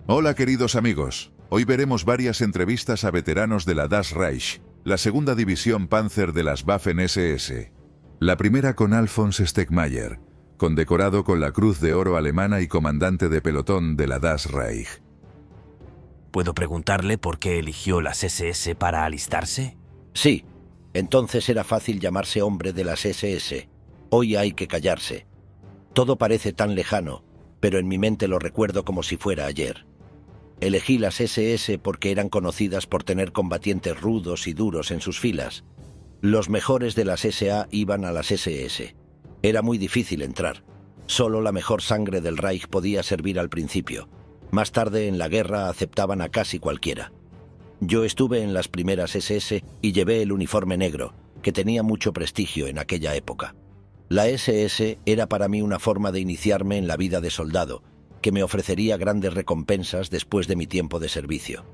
Hola queridos amigos, hoy veremos varias entrevistas a veteranos de la Das Reich, la segunda división Panzer de las Waffen-SS. La primera con Alfons Stegmayer, condecorado con la Cruz de Oro alemana y comandante de pelotón de la Das Reich. ¿Puedo preguntarle por qué eligió las SS para alistarse? Sí, entonces era fácil llamarse hombre de las SS. Hoy hay que callarse. Todo parece tan lejano, pero en mi mente lo recuerdo como si fuera ayer. Elegí las SS porque eran conocidas por tener combatientes rudos y duros en sus filas. Los mejores de las SA iban a las SS. Era muy difícil entrar. Solo la mejor sangre del Reich podía servir al principio. Más tarde en la guerra aceptaban a casi cualquiera. Yo estuve en las primeras SS y llevé el uniforme negro, que tenía mucho prestigio en aquella época. La SS era para mí una forma de iniciarme en la vida de soldado, que me ofrecería grandes recompensas después de mi tiempo de servicio.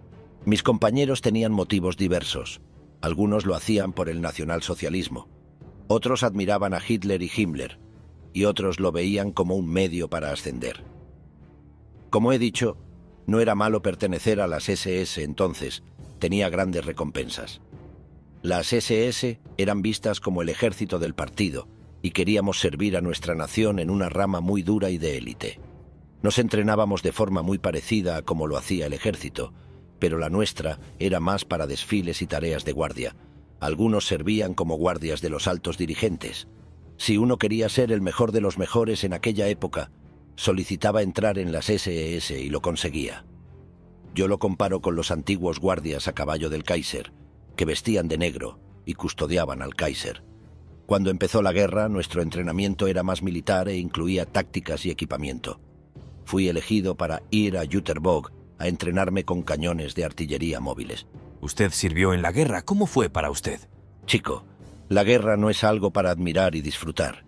Mis compañeros tenían motivos diversos. Algunos lo hacían por el nacionalsocialismo, otros admiraban a Hitler y Himmler, y otros lo veían como un medio para ascender. Como he dicho, no era malo pertenecer a las SS entonces, tenía grandes recompensas. Las SS eran vistas como el ejército del partido y queríamos servir a nuestra nación en una rama muy dura y de élite. Nos entrenábamos de forma muy parecida a como lo hacía el ejército, pero la nuestra era más para desfiles y tareas de guardia. Algunos servían como guardias de los altos dirigentes. Si uno quería ser el mejor de los mejores en aquella época, solicitaba entrar en las SS y lo conseguía. Yo lo comparo con los antiguos guardias a caballo del Kaiser, que vestían de negro y custodiaban al Kaiser. Cuando empezó la guerra, nuestro entrenamiento era más militar e incluía tácticas y equipamiento. Fui elegido para ir a Jüterbog a entrenarme con cañones de artillería móviles. Usted sirvió en la guerra. ¿Cómo fue para usted? Chico, la guerra no es algo para admirar y disfrutar.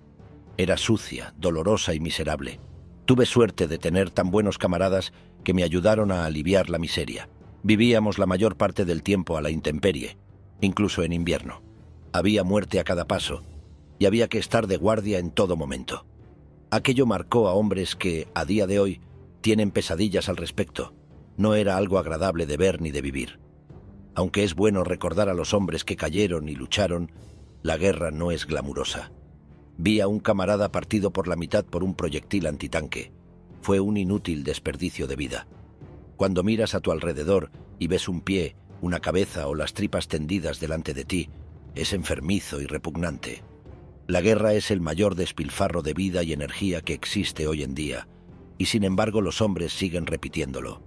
Era sucia, dolorosa y miserable. Tuve suerte de tener tan buenos camaradas que me ayudaron a aliviar la miseria. Vivíamos la mayor parte del tiempo a la intemperie, incluso en invierno. Había muerte a cada paso y había que estar de guardia en todo momento. Aquello marcó a hombres que, a día de hoy, tienen pesadillas al respecto. No era algo agradable de ver ni de vivir. Aunque es bueno recordar a los hombres que cayeron y lucharon, la guerra no es glamurosa. Vi a un camarada partido por la mitad por un proyectil antitanque. Fue un inútil desperdicio de vida. Cuando miras a tu alrededor y ves un pie, una cabeza o las tripas tendidas delante de ti, es enfermizo y repugnante. La guerra es el mayor despilfarro de vida y energía que existe hoy en día, y sin embargo los hombres siguen repitiéndolo.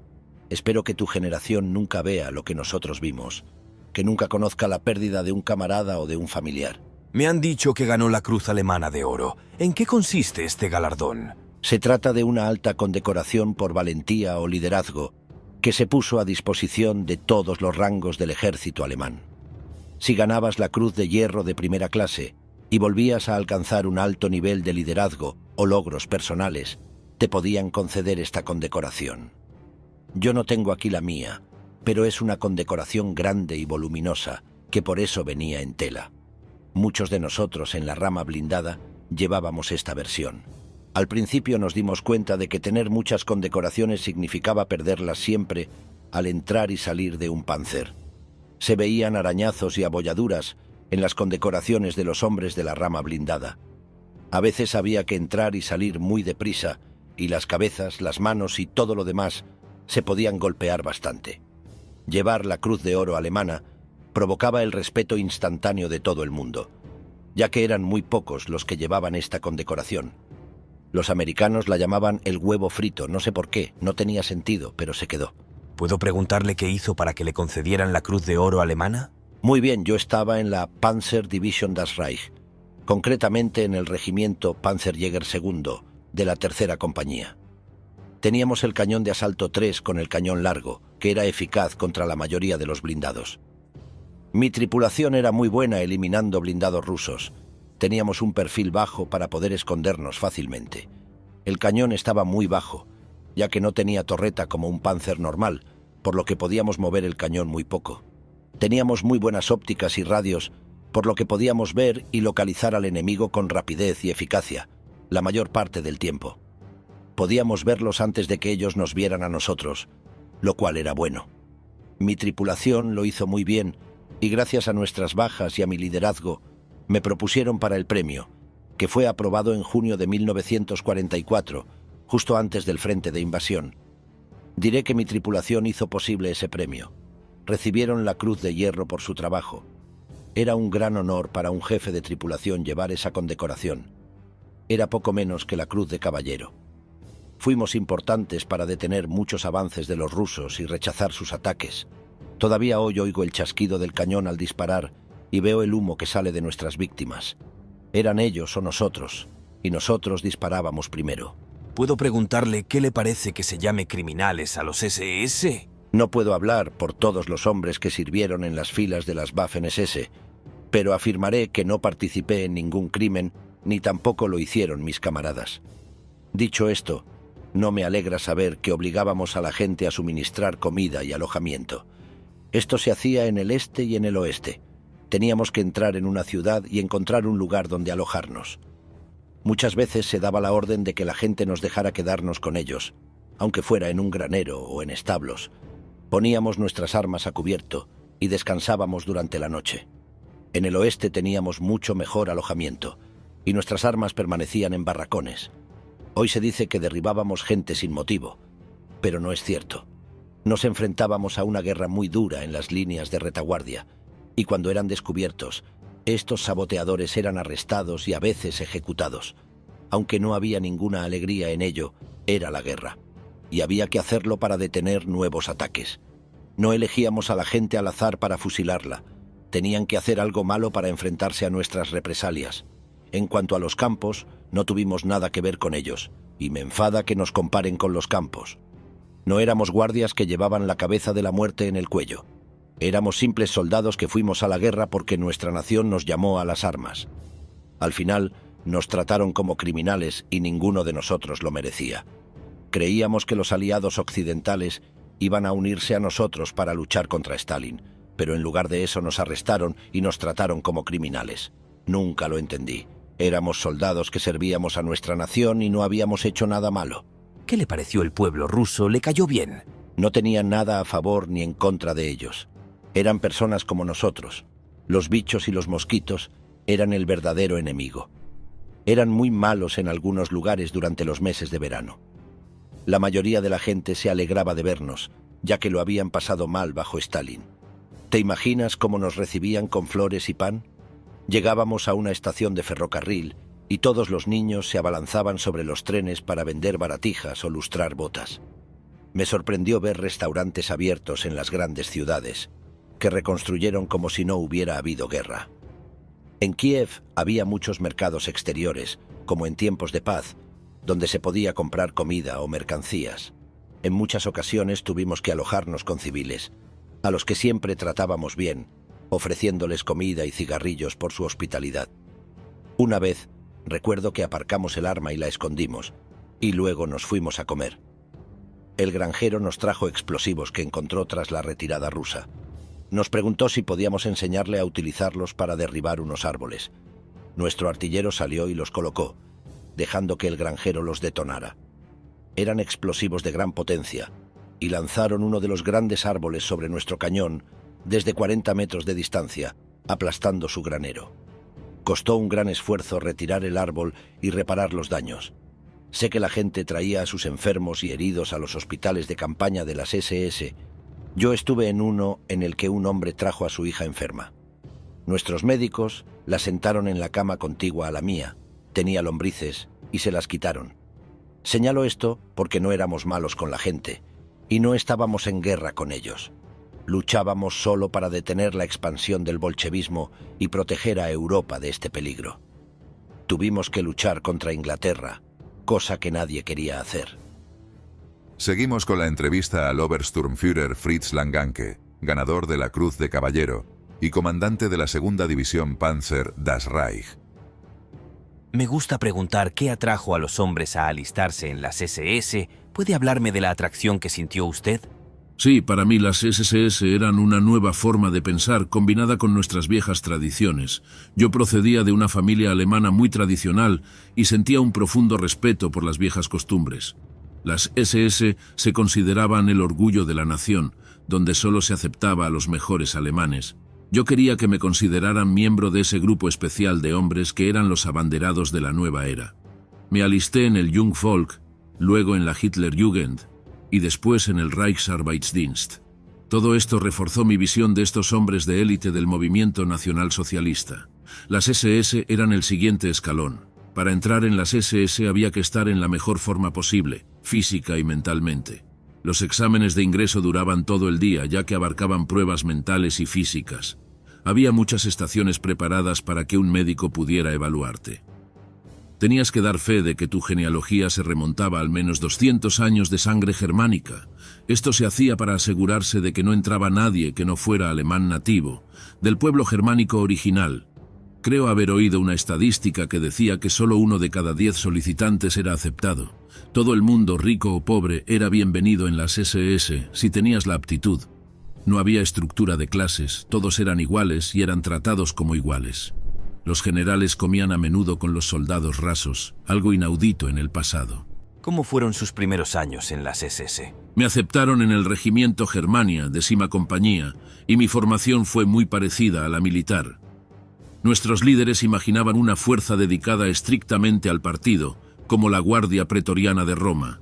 Espero que tu generación nunca vea lo que nosotros vimos, que nunca conozca la pérdida de un camarada o de un familiar. Me han dicho que ganó la Cruz Alemana de Oro. ¿En qué consiste este galardón? Se trata de una alta condecoración por valentía o liderazgo que se puso a disposición de todos los rangos del ejército alemán. Si ganabas la Cruz de Hierro de primera clase y volvías a alcanzar un alto nivel de liderazgo o logros personales, te podían conceder esta condecoración. Yo no tengo aquí la mía, pero es una condecoración grande y voluminosa que por eso venía en tela. Muchos de nosotros en la rama blindada llevábamos esta versión. Al principio nos dimos cuenta de que tener muchas condecoraciones significaba perderlas siempre al entrar y salir de un Panzer. Se veían arañazos y abolladuras en las condecoraciones de los hombres de la rama blindada. A veces había que entrar y salir muy deprisa, y las cabezas, las manos y todo lo demás se podían golpear bastante. Llevar la Cruz de Oro alemana provocaba el respeto instantáneo de todo el mundo, ya que eran muy pocos los que llevaban esta condecoración. Los americanos la llamaban el huevo frito, no sé por qué, no tenía sentido, pero se quedó. ¿Puedo preguntarle qué hizo para que le concedieran la Cruz de Oro alemana? Muy bien, yo estaba en la Panzer Division Das Reich, concretamente en el regimiento Panzerjäger II de la tercera compañía. Teníamos el cañón de asalto 3 con el cañón largo, que era eficaz contra la mayoría de los blindados. Mi tripulación era muy buena eliminando blindados rusos. Teníamos un perfil bajo para poder escondernos fácilmente. El cañón estaba muy bajo, ya que no tenía torreta como un Panzer normal, por lo que podíamos mover el cañón muy poco. Teníamos muy buenas ópticas y radios, por lo que podíamos ver y localizar al enemigo con rapidez y eficacia, la mayor parte del tiempo. Podíamos verlos antes de que ellos nos vieran a nosotros, lo cual era bueno. Mi tripulación lo hizo muy bien y gracias a nuestras bajas y a mi liderazgo me propusieron para el premio, que fue aprobado en junio de 1944, justo antes del frente de invasión. Diré que mi tripulación hizo posible ese premio. Recibieron la Cruz de Hierro por su trabajo. Era un gran honor para un jefe de tripulación llevar esa condecoración. Era poco menos que la Cruz de Caballero. Fuimos importantes para detener muchos avances de los rusos y rechazar sus ataques. Todavía hoy oigo el chasquido del cañón al disparar y veo el humo que sale de nuestras víctimas. Eran ellos o nosotros, y nosotros disparábamos primero. ¿Puedo preguntarle qué le parece que se llame criminales a los SS? No puedo hablar por todos los hombres que sirvieron en las filas de las Waffen-SS, pero afirmaré que no participé en ningún crimen, ni tampoco lo hicieron mis camaradas. Dicho esto, no me alegra saber que obligábamos a la gente a suministrar comida y alojamiento. Esto se hacía en el este y en el oeste. Teníamos que entrar en una ciudad y encontrar un lugar donde alojarnos. Muchas veces se daba la orden de que la gente nos dejara quedarnos con ellos, aunque fuera en un granero o en establos. Poníamos nuestras armas a cubierto y descansábamos durante la noche. En el oeste teníamos mucho mejor alojamiento y nuestras armas permanecían en barracones. Hoy se dice que derribábamos gente sin motivo, pero no es cierto. Nos enfrentábamos a una guerra muy dura en las líneas de retaguardia, y cuando eran descubiertos, estos saboteadores eran arrestados y a veces ejecutados. Aunque no había ninguna alegría en ello, era la guerra, y había que hacerlo para detener nuevos ataques. No elegíamos a la gente al azar para fusilarla. Tenían que hacer algo malo para enfrentarse a nuestras represalias. En cuanto a los campos, no tuvimos nada que ver con ellos, y me enfada que nos comparen con los campos. No éramos guardias que llevaban la cabeza de la muerte en el cuello. Éramos simples soldados que fuimos a la guerra porque nuestra nación nos llamó a las armas. Al final, nos trataron como criminales y ninguno de nosotros lo merecía. Creíamos que los aliados occidentales iban a unirse a nosotros para luchar contra Stalin, pero en lugar de eso nos arrestaron y nos trataron como criminales. Nunca lo entendí. Éramos soldados que servíamos a nuestra nación y no habíamos hecho nada malo. ¿Qué le pareció el pueblo ruso? ¿Le cayó bien? No tenían nada a favor ni en contra de ellos. Eran personas como nosotros. Los bichos y los mosquitos eran el verdadero enemigo. Eran muy malos en algunos lugares durante los meses de verano. La mayoría de la gente se alegraba de vernos, ya que lo habían pasado mal bajo Stalin. ¿Te imaginas cómo nos recibían con flores y pan? Llegábamos a una estación de ferrocarril y todos los niños se abalanzaban sobre los trenes para vender baratijas o lustrar botas. Me sorprendió ver restaurantes abiertos en las grandes ciudades, que reconstruyeron como si no hubiera habido guerra. En Kiev había muchos mercados exteriores, como en tiempos de paz, donde se podía comprar comida o mercancías. En muchas ocasiones tuvimos que alojarnos con civiles, a los que siempre tratábamos bien, ofreciéndoles comida y cigarrillos por su hospitalidad. Una vez, recuerdo que aparcamos el arma y la escondimos, y luego nos fuimos a comer. El granjero nos trajo explosivos que encontró tras la retirada rusa. Nos preguntó si podíamos enseñarle a utilizarlos para derribar unos árboles. Nuestro artillero salió y los colocó, dejando que el granjero los detonara. Eran explosivos de gran potencia, y lanzaron uno de los grandes árboles sobre nuestro cañón desde 40 metros de distancia, aplastando su granero. Costó un gran esfuerzo retirar el árbol y reparar los daños. Sé que la gente traía a sus enfermos y heridos a los hospitales de campaña de las SS. Yo estuve en uno en el que un hombre trajo a su hija enferma. Nuestros médicos la sentaron en la cama contigua a la mía. Tenía lombrices y se las quitaron. Señalo esto porque no éramos malos con la gente y no estábamos en guerra con ellos. Luchábamos solo para detener la expansión del bolchevismo y proteger a Europa de este peligro. Tuvimos que luchar contra Inglaterra, cosa que nadie quería hacer. Seguimos con la entrevista al Obersturmführer Fritz Langanke, ganador de la Cruz de Caballero y comandante de la Segunda División Panzer Das Reich. Me gusta preguntar qué atrajo a los hombres a alistarse en las SS. ¿Puede hablarme de la atracción que sintió usted? Sí, para mí las SS eran una nueva forma de pensar combinada con nuestras viejas tradiciones. Yo procedía de una familia alemana muy tradicional y sentía un profundo respeto por las viejas costumbres. Las SS se consideraban el orgullo de la nación, donde solo se aceptaba a los mejores alemanes. Yo quería que me consideraran miembro de ese grupo especial de hombres que eran los abanderados de la nueva era. Me alisté en el Jungvolk, luego en la Hitlerjugend y después en el Reichsarbeitsdienst. Todo esto reforzó mi visión de estos hombres de élite del movimiento nacionalsocialista. Las SS eran el siguiente escalón. Para entrar en las SS había que estar en la mejor forma posible, física y mentalmente. Los exámenes de ingreso duraban todo el día, ya que abarcaban pruebas mentales y físicas. Había muchas estaciones preparadas para que un médico pudiera evaluarte. Tenías que dar fe de que tu genealogía se remontaba al menos 200 años de sangre germánica. Esto se hacía para asegurarse de que no entraba nadie que no fuera alemán nativo, del pueblo germánico original. Creo haber oído una estadística que decía que solo 1 de cada 10 solicitantes era aceptado. Todo el mundo, rico o pobre, era bienvenido en las SS si tenías la aptitud. No había estructura de clases, todos eran iguales y eran tratados como iguales. Los generales comían a menudo con los soldados rasos, algo inaudito en el pasado. ¿Cómo fueron sus primeros años en las SS? Me aceptaron en el regimiento Germania, 10ª compañía, y mi formación fue muy parecida a la militar. Nuestros líderes imaginaban una fuerza dedicada estrictamente al partido, como la Guardia Pretoriana de Roma.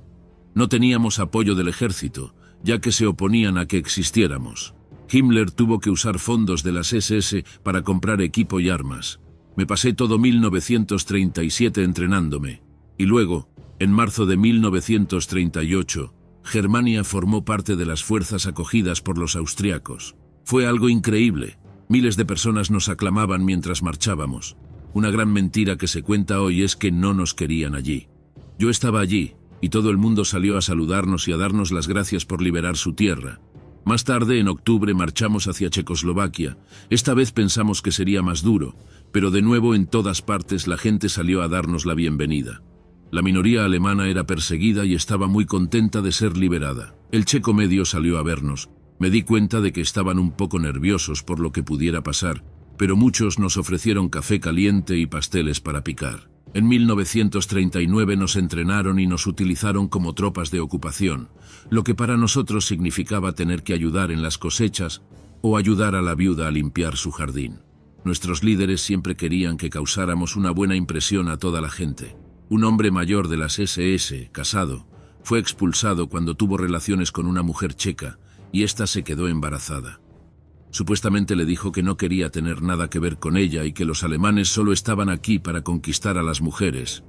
No teníamos apoyo del ejército, ya que se oponían a que existiéramos. Himmler tuvo que usar fondos de las SS para comprar equipo y armas. Me pasé todo 1937 entrenándome. Y luego, en marzo de 1938, Germania formó parte de las fuerzas acogidas por los austriacos. Fue algo increíble. Miles de personas nos aclamaban mientras marchábamos. Una gran mentira que se cuenta hoy es que no nos querían allí. Yo estaba allí, y todo el mundo salió a saludarnos y a darnos las gracias por liberar su tierra. Más tarde, en octubre, marchamos hacia Checoslovaquia. Esta vez pensamos que sería más duro, pero de nuevo en todas partes la gente salió a darnos la bienvenida. La minoría alemana era perseguida y estaba muy contenta de ser liberada. El checo medio salió a vernos. Me di cuenta de que estaban un poco nerviosos por lo que pudiera pasar, pero muchos nos ofrecieron café caliente y pasteles para picar. En 1939 nos entrenaron y nos utilizaron como tropas de ocupación, lo que para nosotros significaba tener que ayudar en las cosechas o ayudar a la viuda a limpiar su jardín. Nuestros líderes siempre querían que causáramos una buena impresión a toda la gente. Un hombre mayor de las SS, casado, fue expulsado cuando tuvo relaciones con una mujer checa y ésta se quedó embarazada. Supuestamente le dijo que no quería tener nada que ver con ella y que los alemanes solo estaban aquí para conquistar a las mujeres.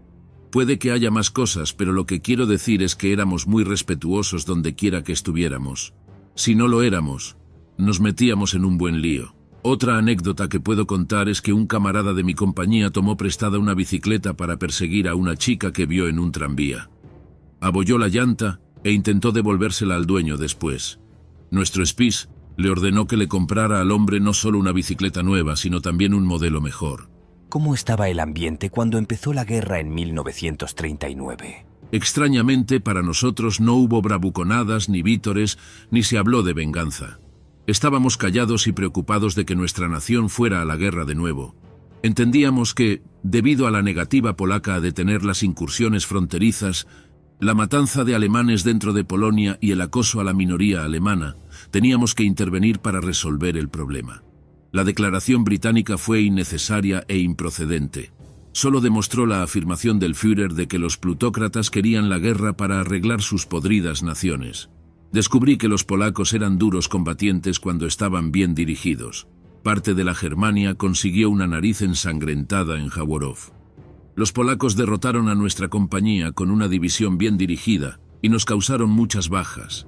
Puede que haya más cosas, pero lo que quiero decir es que éramos muy respetuosos donde quiera que estuviéramos. Si no lo éramos, nos metíamos en un buen lío. Otra anécdota que puedo contar es que un camarada de mi compañía tomó prestada una bicicleta para perseguir a una chica que vio en un tranvía. Abolló la llanta e intentó devolvérsela al dueño después. Nuestro Spies le ordenó que le comprara al hombre no solo una bicicleta nueva, sino también un modelo mejor. ¿Cómo estaba el ambiente cuando empezó la guerra en 1939? Extrañamente, para nosotros no hubo bravuconadas ni vítores, ni se habló de venganza. Estábamos callados y preocupados de que nuestra nación fuera a la guerra de nuevo. Entendíamos que, debido a la negativa polaca a detener las incursiones fronterizas, la matanza de alemanes dentro de Polonia y el acoso a la minoría alemana, teníamos que intervenir para resolver el problema. La declaración británica fue innecesaria e improcedente. Solo demostró la afirmación del Führer de que los plutócratas querían la guerra para arreglar sus podridas naciones. Descubrí que los polacos eran duros combatientes cuando estaban bien dirigidos. Parte de la Germania consiguió una nariz ensangrentada en Jaworów. Los polacos derrotaron a nuestra compañía con una división bien dirigida y nos causaron muchas bajas.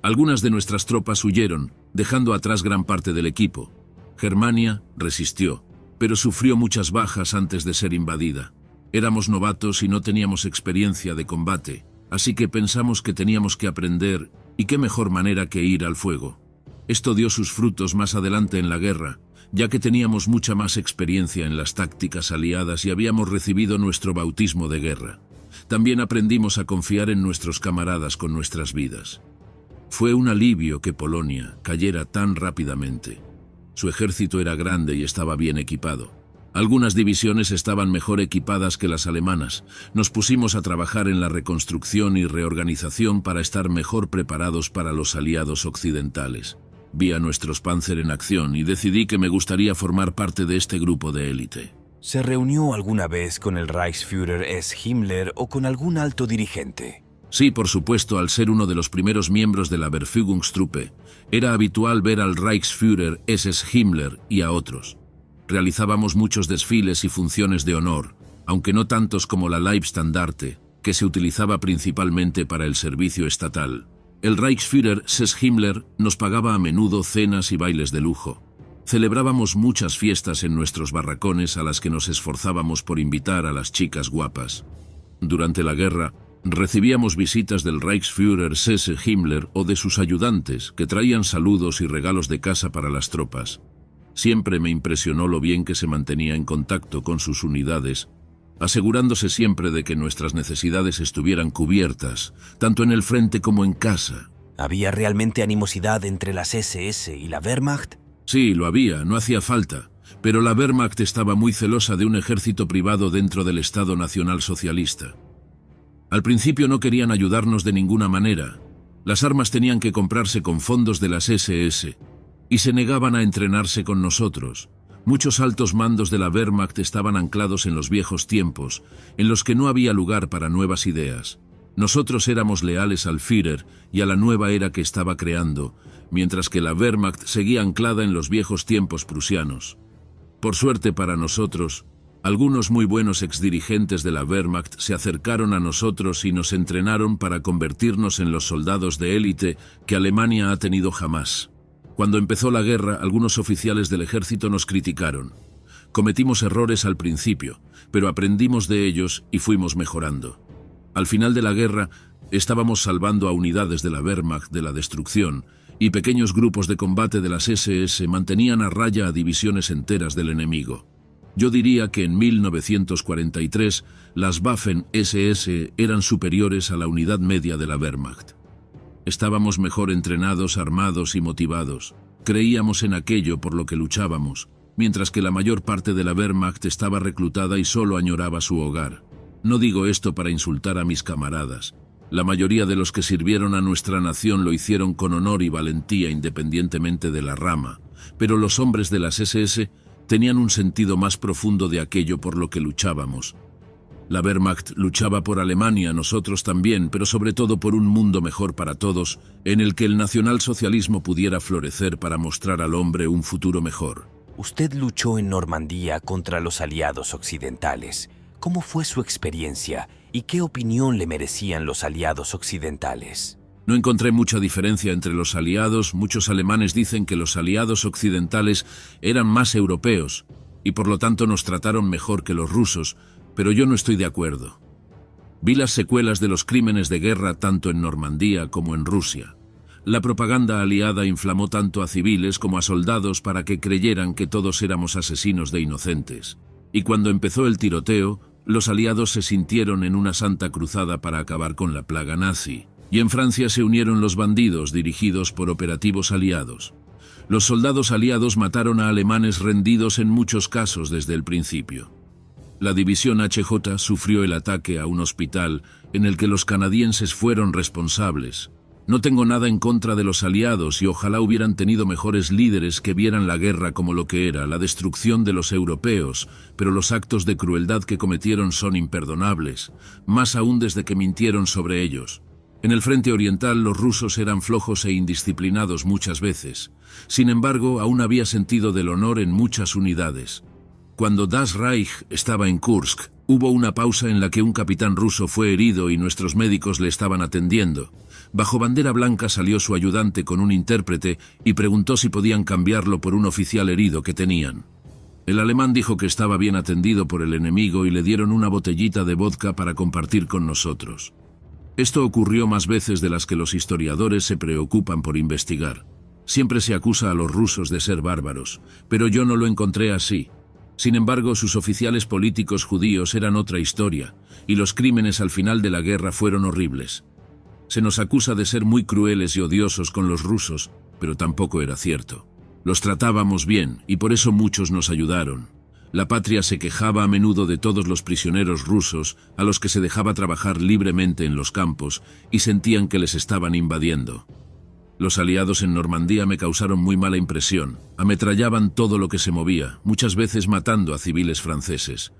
Algunas de nuestras tropas huyeron, dejando atrás gran parte del equipo. Germania resistió, pero sufrió muchas bajas antes de ser invadida. Éramos novatos y no teníamos experiencia de combate, así que pensamos que teníamos que aprender, y qué mejor manera que ir al fuego. Esto dio sus frutos más adelante en la guerra, ya que teníamos mucha más experiencia en las tácticas aliadas y habíamos recibido nuestro bautismo de guerra. También aprendimos a confiar en nuestros camaradas con nuestras vidas. Fue un alivio que Polonia cayera tan rápidamente. Su ejército era grande y estaba bien equipado. Algunas divisiones estaban mejor equipadas que las alemanas. Nos pusimos a trabajar en la reconstrucción y reorganización para estar mejor preparados para los aliados occidentales. Vi a nuestros Panzer en acción y decidí que me gustaría formar parte de este grupo de élite. ¿Se reunió alguna vez con el Reichsführer S. Himmler o con algún alto dirigente? Sí, por supuesto, al ser uno de los primeros miembros de la Verfügungstruppe, era habitual ver al Reichsführer S. Himmler y a otros. Realizábamos muchos desfiles y funciones de honor, aunque no tantos como la Leibstandarte, que se utilizaba principalmente para el servicio estatal. El Reichsführer S. Himmler nos pagaba a menudo cenas y bailes de lujo. Celebrábamos muchas fiestas en nuestros barracones a las que nos esforzábamos por invitar a las chicas guapas. Durante la guerra, recibíamos visitas del Reichsführer S. Himmler o de sus ayudantes, que traían saludos y regalos de casa para las tropas. Siempre me impresionó lo bien que se mantenía en contacto con sus unidades, asegurándose siempre de que nuestras necesidades estuvieran cubiertas, tanto en el frente como en casa. ¿Había realmente animosidad entre las SS y la Wehrmacht? Sí, lo había, no hacía falta, pero la Wehrmacht estaba muy celosa de un ejército privado dentro del Estado Nacional Socialista. Al principio no querían ayudarnos de ninguna manera. Las armas tenían que comprarse con fondos de las SS, y se negaban a entrenarse con nosotros. Muchos altos mandos de la Wehrmacht estaban anclados en los viejos tiempos, en los que no había lugar para nuevas ideas. Nosotros éramos leales al Führer y a la nueva era que estaba creando, mientras que la Wehrmacht seguía anclada en los viejos tiempos prusianos. Por suerte para nosotros, algunos muy buenos exdirigentes de la Wehrmacht se acercaron a nosotros y nos entrenaron para convertirnos en los soldados de élite que Alemania ha tenido jamás. Cuando empezó la guerra, algunos oficiales del ejército nos criticaron. Cometimos errores al principio, pero aprendimos de ellos y fuimos mejorando. Al final de la guerra, estábamos salvando a unidades de la Wehrmacht de la destrucción, y pequeños grupos de combate de las SS mantenían a raya a divisiones enteras del enemigo. Yo diría que en 1943 las Waffen-SS eran superiores a la unidad media de la Wehrmacht. Estábamos mejor entrenados, armados y motivados. Creíamos en aquello por lo que luchábamos, mientras que la mayor parte de la Wehrmacht estaba reclutada y solo añoraba su hogar. No digo esto para insultar a mis camaradas. La mayoría de los que sirvieron a nuestra nación lo hicieron con honor y valentía independientemente de la rama, pero los hombres de las SS tenían un sentido más profundo de aquello por lo que luchábamos. La Wehrmacht luchaba por Alemania, nosotros también, pero sobre todo por un mundo mejor para todos, en el que el nacionalsocialismo pudiera florecer para mostrar al hombre un futuro mejor. Usted luchó en Normandía contra los aliados occidentales. ¿Cómo fue su experiencia y qué opinión le merecían los aliados occidentales? No encontré mucha diferencia entre los aliados. Muchos alemanes dicen que los aliados occidentales eran más europeos y por lo tanto nos trataron mejor que los rusos, pero yo no estoy de acuerdo. Vi las secuelas de los crímenes de guerra tanto en Normandía como en Rusia. La propaganda aliada inflamó tanto a civiles como a soldados para que creyeran que todos éramos asesinos de inocentes. Y cuando empezó el tiroteo, los aliados se sintieron en una santa cruzada para acabar con la plaga nazi. Y en Francia se unieron los bandidos dirigidos por operativos aliados. Los soldados aliados mataron a alemanes rendidos en muchos casos desde el principio. La división HJ sufrió el ataque a un hospital en el que los canadienses fueron responsables. No tengo nada en contra de los aliados y ojalá hubieran tenido mejores líderes que vieran la guerra como lo que era, la destrucción de los europeos, pero los actos de crueldad que cometieron son imperdonables, más aún desde que mintieron sobre ellos. En el frente oriental los rusos eran flojos e indisciplinados muchas veces. Sin embargo, aún había sentido del honor en muchas unidades. Cuando Das Reich estaba en Kursk, hubo una pausa en la que un capitán ruso fue herido y nuestros médicos le estaban atendiendo. Bajo bandera blanca salió su ayudante con un intérprete y preguntó si podían cambiarlo por un oficial herido que tenían. El alemán dijo que estaba bien atendido por el enemigo y le dieron una botellita de vodka para compartir con nosotros. Esto ocurrió más veces de las que los historiadores se preocupan por investigar. Siempre se acusa a los rusos de ser bárbaros, pero yo no lo encontré así. Sin embargo, sus oficiales políticos judíos eran otra historia, y los crímenes al final de la guerra fueron horribles. Se nos acusa de ser muy crueles y odiosos con los rusos, pero tampoco era cierto. Los tratábamos bien, y por eso muchos nos ayudaron. La patria se quejaba a menudo de todos los prisioneros rusos a los que se dejaba trabajar libremente en los campos y sentían que les estaban invadiendo. Los aliados en Normandía me causaron muy mala impresión. Ametrallaban todo lo que se movía, muchas veces matando a civiles franceses.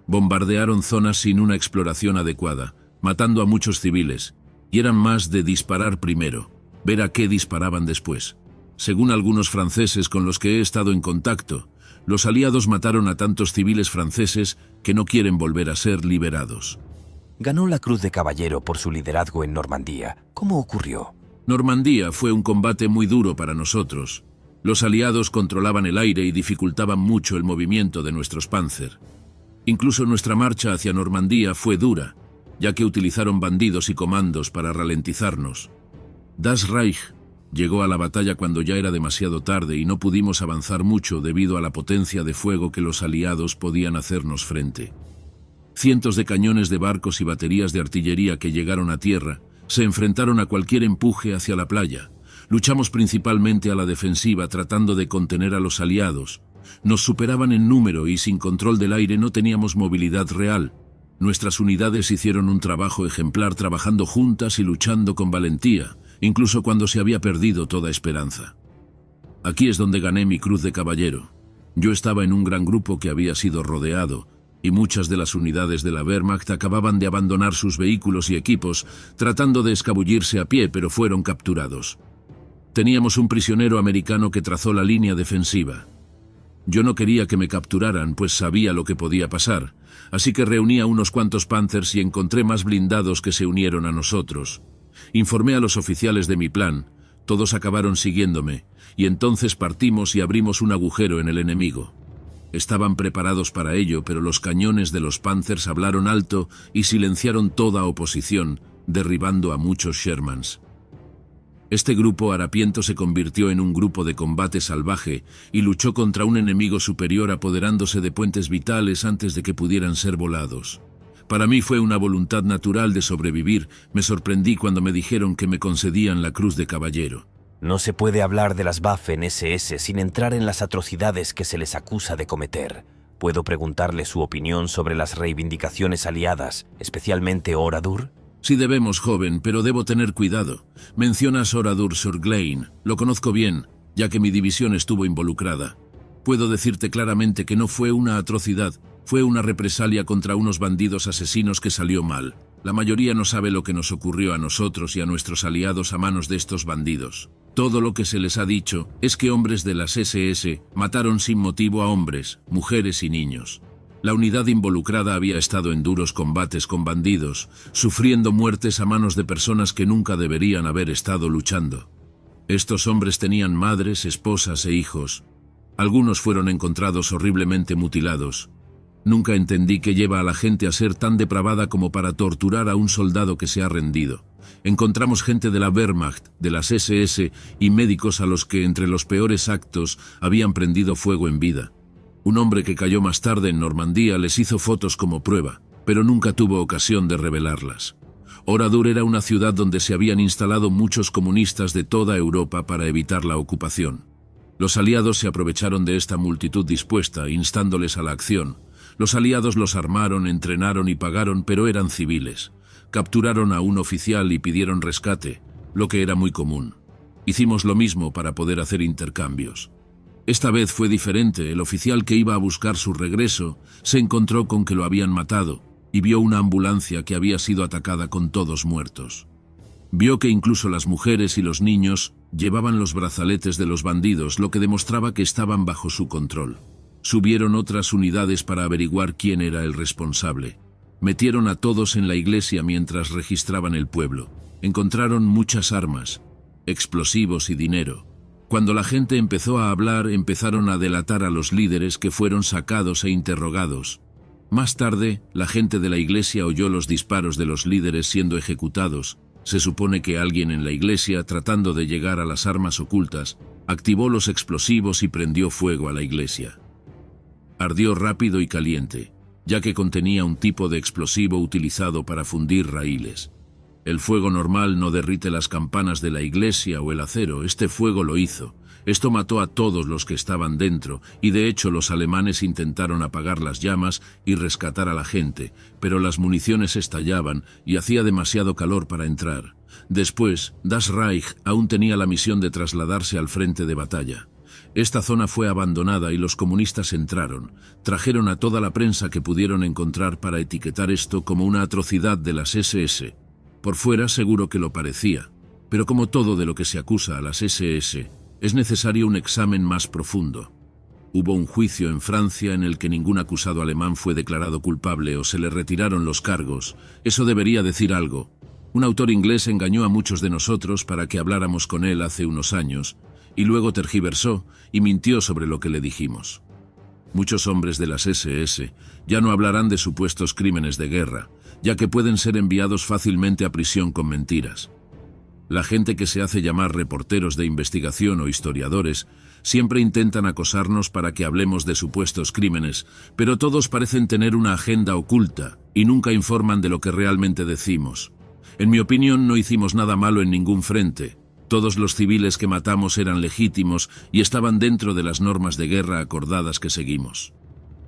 Bombardearon zonas sin una exploración adecuada, matando a muchos civiles, y eran más de disparar primero, ver a qué disparaban después. Según algunos franceses con los que he estado en contacto, los aliados mataron a tantos civiles franceses que no quieren volver a ser liberados. Ganó la Cruz de Caballero por su liderazgo en Normandía. ¿Cómo ocurrió? Normandía fue un combate muy duro para nosotros. Los aliados controlaban el aire y dificultaban mucho el movimiento de nuestros Panzer. Incluso nuestra marcha hacia Normandía fue dura, ya que utilizaron bandidos y comandos para ralentizarnos. Das Reich llegó a la batalla cuando ya era demasiado tarde y no pudimos avanzar mucho debido a la potencia de fuego que los aliados podían hacernos frente. Cientos de cañones de barcos y baterías de artillería que llegaron a tierra se enfrentaron a cualquier empuje hacia la playa. Luchamos principalmente a la defensiva tratando de contener a los aliados. Nos superaban en número y sin control del aire no teníamos movilidad real. Nuestras unidades hicieron un trabajo ejemplar trabajando juntas y luchando con valentía, incluso cuando se había perdido toda esperanza. Aquí es donde gané mi Cruz de Caballero. Yo estaba en un gran grupo que había sido rodeado, y muchas de las unidades de la Wehrmacht acababan de abandonar sus vehículos y equipos, tratando de escabullirse a pie, pero fueron capturados. Teníamos un prisionero americano que trazó la línea defensiva. Yo no quería que me capturaran, pues sabía lo que podía pasar, así que reuní a unos cuantos Panzers y encontré más blindados que se unieron a nosotros. Informé a los oficiales de mi plan, todos acabaron siguiéndome, y entonces partimos y abrimos un agujero en el enemigo. Estaban preparados para ello, pero los cañones de los Panzers hablaron alto y silenciaron toda oposición, derribando a muchos Shermans. Este grupo harapiento se convirtió en un grupo de combate salvaje y luchó contra un enemigo superior apoderándose de puentes vitales antes de que pudieran ser volados. Para mí fue una voluntad natural de sobrevivir. Me sorprendí cuando me dijeron que me concedían la Cruz de Caballero. No se puede hablar de las Waffen-SS sin entrar en las atrocidades que se les acusa de cometer. ¿Puedo preguntarle su opinión sobre las reivindicaciones aliadas, especialmente Oradour? Sí debemos, joven, pero debo tener cuidado. Mencionas Oradour-sur-Glane. Lo conozco bien, ya que mi división estuvo involucrada. Puedo decirte claramente que no fue una atrocidad, fue una represalia contra unos bandidos asesinos que salió mal. La mayoría no sabe lo que nos ocurrió a nosotros y a nuestros aliados a manos de estos bandidos. Todo lo que se les ha dicho es que hombres de las SS mataron sin motivo a hombres, mujeres y niños. La unidad involucrada había estado en duros combates con bandidos, sufriendo muertes a manos de personas que nunca deberían haber estado luchando. Estos hombres tenían madres, esposas e hijos. Algunos fueron encontrados horriblemente mutilados. Nunca entendí qué lleva a la gente a ser tan depravada como para torturar a un soldado que se ha rendido. Encontramos gente de la Wehrmacht, de las SS y médicos a los que, entre los peores actos, habían prendido fuego en vida. Un hombre que cayó más tarde en Normandía les hizo fotos como prueba, pero nunca tuvo ocasión de revelarlas. Oradour era una ciudad donde se habían instalado muchos comunistas de toda Europa para evitar la ocupación. Los aliados se aprovecharon de esta multitud dispuesta, instándoles a la acción. Los aliados los armaron, entrenaron y pagaron, pero eran civiles. Capturaron a un oficial y pidieron rescate, lo que era muy común. Hicimos lo mismo para poder hacer intercambios. Esta vez fue diferente. El oficial que iba a buscar su regreso se encontró con que lo habían matado y vio una ambulancia que había sido atacada con todos muertos. Vio que incluso las mujeres y los niños llevaban los brazaletes de los bandidos, lo que demostraba que estaban bajo su control. Subieron otras unidades para averiguar quién era el responsable. Metieron a todos en la iglesia mientras registraban el pueblo. Encontraron muchas armas, explosivos y dinero. Cuando la gente empezó a hablar, empezaron a delatar a los líderes que fueron sacados e interrogados. Más tarde, la gente de la iglesia oyó los disparos de los líderes siendo ejecutados. Se supone que alguien en la iglesia, tratando de llegar a las armas ocultas, activó los explosivos y prendió fuego a la iglesia. Ardió rápido y caliente, ya que contenía un tipo de explosivo utilizado para fundir raíles. El fuego normal no derrite las campanas de la iglesia o el acero, este fuego lo hizo. Esto mató a todos los que estaban dentro, y de hecho los alemanes intentaron apagar las llamas y rescatar a la gente, pero las municiones estallaban y hacía demasiado calor para entrar. Después, Das Reich aún tenía la misión de trasladarse al frente de batalla. Esta zona fue abandonada y los comunistas entraron. Trajeron a toda la prensa que pudieron encontrar para etiquetar esto como una atrocidad de las SS. Por fuera seguro que lo parecía, pero como todo de lo que se acusa a las SS, es necesario un examen más profundo. Hubo un juicio en Francia en el que ningún acusado alemán fue declarado culpable o se le retiraron los cargos. Eso debería decir algo. Un autor inglés engañó a muchos de nosotros para que habláramos con él hace unos años, y luego tergiversó y mintió sobre lo que le dijimos. Muchos hombres de las SS ya no hablarán de supuestos crímenes de guerra, ya que pueden ser enviados fácilmente a prisión con mentiras. La gente que se hace llamar reporteros de investigación o historiadores siempre intentan acosarnos para que hablemos de supuestos crímenes, pero todos parecen tener una agenda oculta y nunca informan de lo que realmente decimos. En mi opinión, no hicimos nada malo en ningún frente. Todos los civiles que matamos eran legítimos y estaban dentro de las normas de guerra acordadas que seguimos.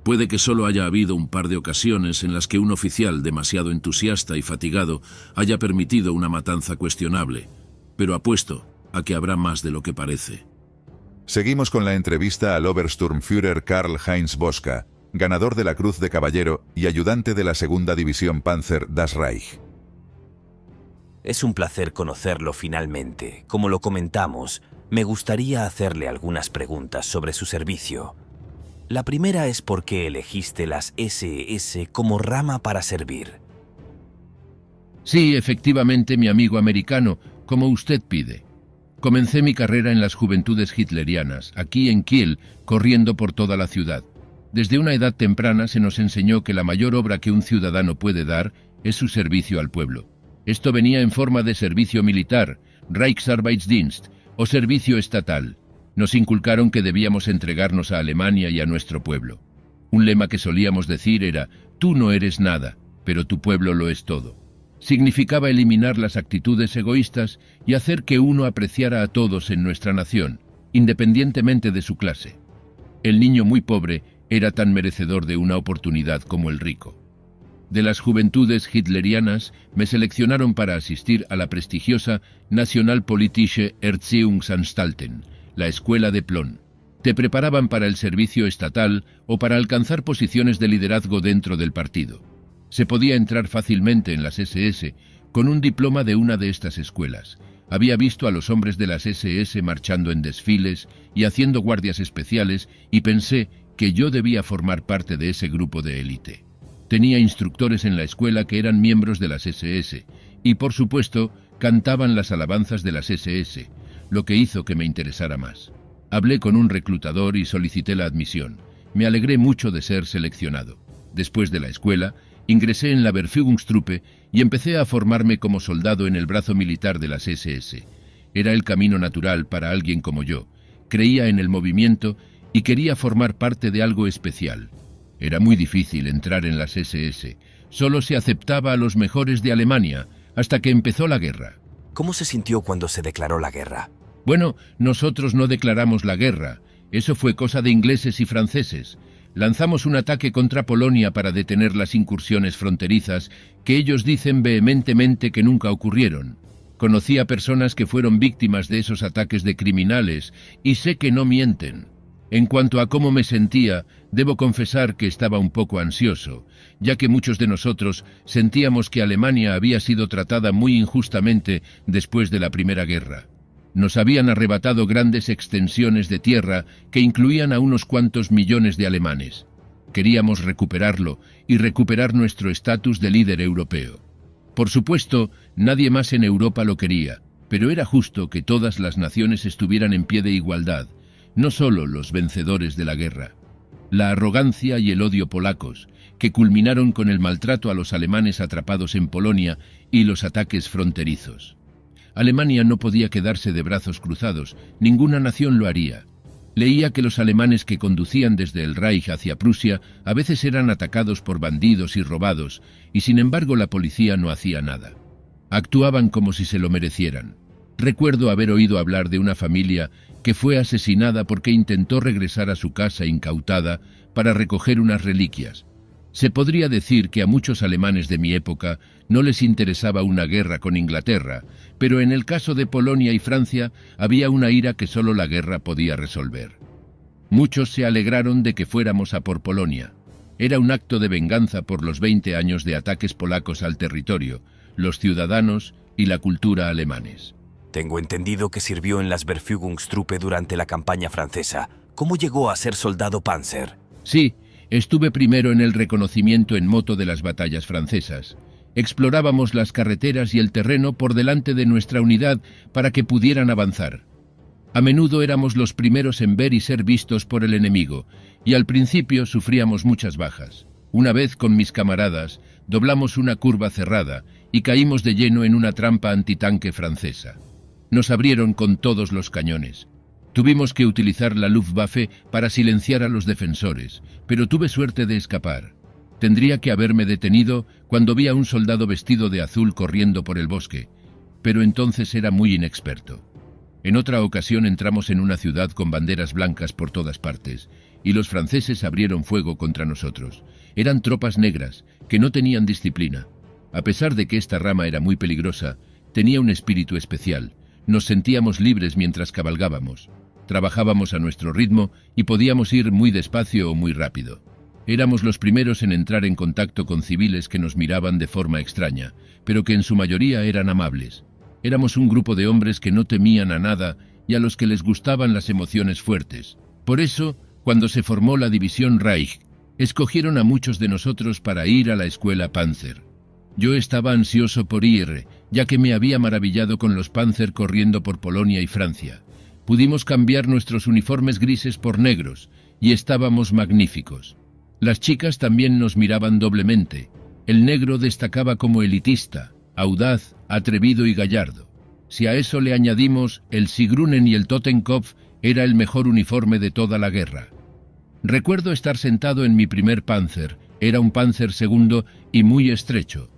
Puede que solo haya habido un par de ocasiones en las que un oficial demasiado entusiasta y fatigado haya permitido una matanza cuestionable, pero apuesto a que habrá más de lo que parece. Seguimos con la entrevista al Obersturmführer Karl-Heinz Bosca, ganador de la Cruz de Caballero y ayudante de la Segunda División Panzer Das Reich. Es un placer conocerlo finalmente. Como lo comentamos, me gustaría hacerle algunas preguntas sobre su servicio. La primera es por qué elegiste las SS como rama para servir. Sí, efectivamente, mi amigo americano, como usted pide. Comencé mi carrera en las Juventudes Hitlerianas, aquí en Kiel, corriendo por toda la ciudad. Desde una edad temprana se nos enseñó que la mayor obra que un ciudadano puede dar es su servicio al pueblo. Esto venía en forma de servicio militar, Reichsarbeitsdienst, o servicio estatal. Nos inculcaron que debíamos entregarnos a Alemania y a nuestro pueblo. Un lema que solíamos decir era, tú no eres nada, pero tu pueblo lo es todo. Significaba eliminar las actitudes egoístas y hacer que uno apreciara a todos en nuestra nación, independientemente de su clase. El niño muy pobre era tan merecedor de una oportunidad como el rico. De las Juventudes Hitlerianas me seleccionaron para asistir a la prestigiosa Nationalpolitische Erziehungsanstalten, la Escuela de Plön. Te preparaban para el servicio estatal o para alcanzar posiciones de liderazgo dentro del partido. Se podía entrar fácilmente en las SS con un diploma de una de estas escuelas. Había visto a los hombres de las SS marchando en desfiles y haciendo guardias especiales y pensé que yo debía formar parte de ese grupo de élite. Tenía instructores en la escuela que eran miembros de las SS y, por supuesto, cantaban las alabanzas de las SS, lo que hizo que me interesara más. Hablé con un reclutador y solicité la admisión. Me alegré mucho de ser seleccionado. Después de la escuela, ingresé en la Verfügungstruppe y empecé a formarme como soldado en el brazo militar de las SS. Era el camino natural para alguien como yo. Creía en el movimiento y quería formar parte de algo especial. Era muy difícil entrar en las SS. Solo se aceptaba a los mejores de Alemania, hasta que empezó la guerra. ¿Cómo se sintió cuando se declaró la guerra? Bueno, nosotros no declaramos la guerra. Eso fue cosa de ingleses y franceses. Lanzamos un ataque contra Polonia para detener las incursiones fronterizas que ellos dicen vehementemente que nunca ocurrieron. Conocí a personas que fueron víctimas de esos ataques de criminales y sé que no mienten. En cuanto a cómo me sentía, debo confesar que estaba un poco ansioso, ya que muchos de nosotros sentíamos que Alemania había sido tratada muy injustamente después de la Primera Guerra. Nos habían arrebatado grandes extensiones de tierra que incluían a unos cuantos millones de alemanes. Queríamos recuperarlo y recuperar nuestro estatus de líder europeo. Por supuesto, nadie más en Europa lo quería, pero era justo que todas las naciones estuvieran en pie de igualdad, no solo los vencedores de la guerra. La arrogancia y el odio polacos, que culminaron con el maltrato a los alemanes atrapados en Polonia y los ataques fronterizos. Alemania no podía quedarse de brazos cruzados, ninguna nación lo haría. Leía que los alemanes que conducían desde el Reich hacia Prusia a veces eran atacados por bandidos y robados, y sin embargo la policía no hacía nada. Actuaban como si se lo merecieran. Recuerdo haber oído hablar de una familia que fue asesinada porque intentó regresar a su casa incautada para recoger unas reliquias. Se podría decir que a muchos alemanes de mi época no les interesaba una guerra con Inglaterra, pero en el caso de Polonia y Francia había una ira que solo la guerra podía resolver. Muchos se alegraron de que fuéramos a por Polonia. Era un acto de venganza por los 20 años de ataques polacos al territorio, los ciudadanos y la cultura alemanes. Tengo entendido que sirvió en las Verfügungstruppe durante la campaña francesa. ¿Cómo llegó a ser soldado Panzer? Sí, estuve primero en el reconocimiento en moto de las batallas francesas. Explorábamos las carreteras y el terreno por delante de nuestra unidad para que pudieran avanzar. A menudo éramos los primeros en ver y ser vistos por el enemigo, y al principio sufríamos muchas bajas. Una vez con mis camaradas, doblamos una curva cerrada y caímos de lleno en una trampa antitanque francesa. Nos abrieron con todos los cañones. Tuvimos que utilizar la Luftwaffe para silenciar a los defensores, pero tuve suerte de escapar. Tendría que haberme detenido cuando vi a un soldado vestido de azul corriendo por el bosque, pero entonces era muy inexperto. En otra ocasión entramos en una ciudad con banderas blancas por todas partes, y los franceses abrieron fuego contra nosotros. Eran tropas negras, que no tenían disciplina. A pesar de que esta rama era muy peligrosa, tenía un espíritu especial. Nos sentíamos libres mientras cabalgábamos. Trabajábamos a nuestro ritmo y podíamos ir muy despacio o muy rápido. Éramos los primeros en entrar en contacto con civiles que nos miraban de forma extraña, pero que en su mayoría eran amables. Éramos un grupo de hombres que no temían a nada y a los que les gustaban las emociones fuertes. Por eso, cuando se formó la División Reich, escogieron a muchos de nosotros para ir a la escuela Panzer. Yo estaba ansioso por ir, ya que me había maravillado con los Panzer corriendo por Polonia y Francia. Pudimos cambiar nuestros uniformes grises por negros, y estábamos magníficos. Las chicas también nos miraban doblemente. El negro destacaba como elitista, audaz, atrevido y gallardo. Si a eso le añadimos el Siegrunen y el Totenkopf, era el mejor uniforme de toda la guerra. Recuerdo estar sentado en mi primer Panzer. Era un Panzer II y muy estrecho.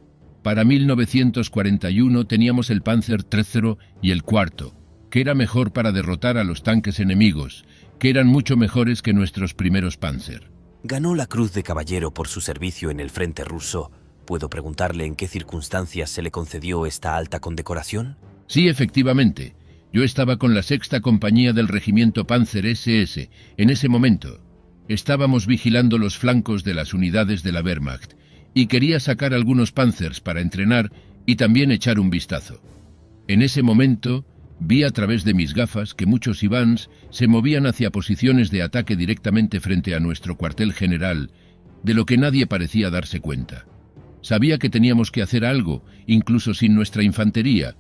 Para 1941 teníamos el Panzer III y el IV, que era mejor para derrotar a los tanques enemigos, que eran mucho mejores que nuestros primeros Panzer. Ganó la Cruz de Caballero por su servicio en el frente ruso. ¿Puedo preguntarle en qué circunstancias se le concedió esta alta condecoración? Sí, efectivamente. Yo estaba con la 6ª compañía del regimiento Panzer SS en ese momento. Estábamos vigilando los flancos de las unidades de la Wehrmacht y quería sacar algunos Panzers para entrenar y también echar un vistazo. En ese momento vi a través de mis gafas que muchos Ivans se movían hacia posiciones de ataque directamente frente a nuestro cuartel general, de lo que nadie parecía darse cuenta. Sabía que teníamos que hacer algo, incluso sin nuestra infantería,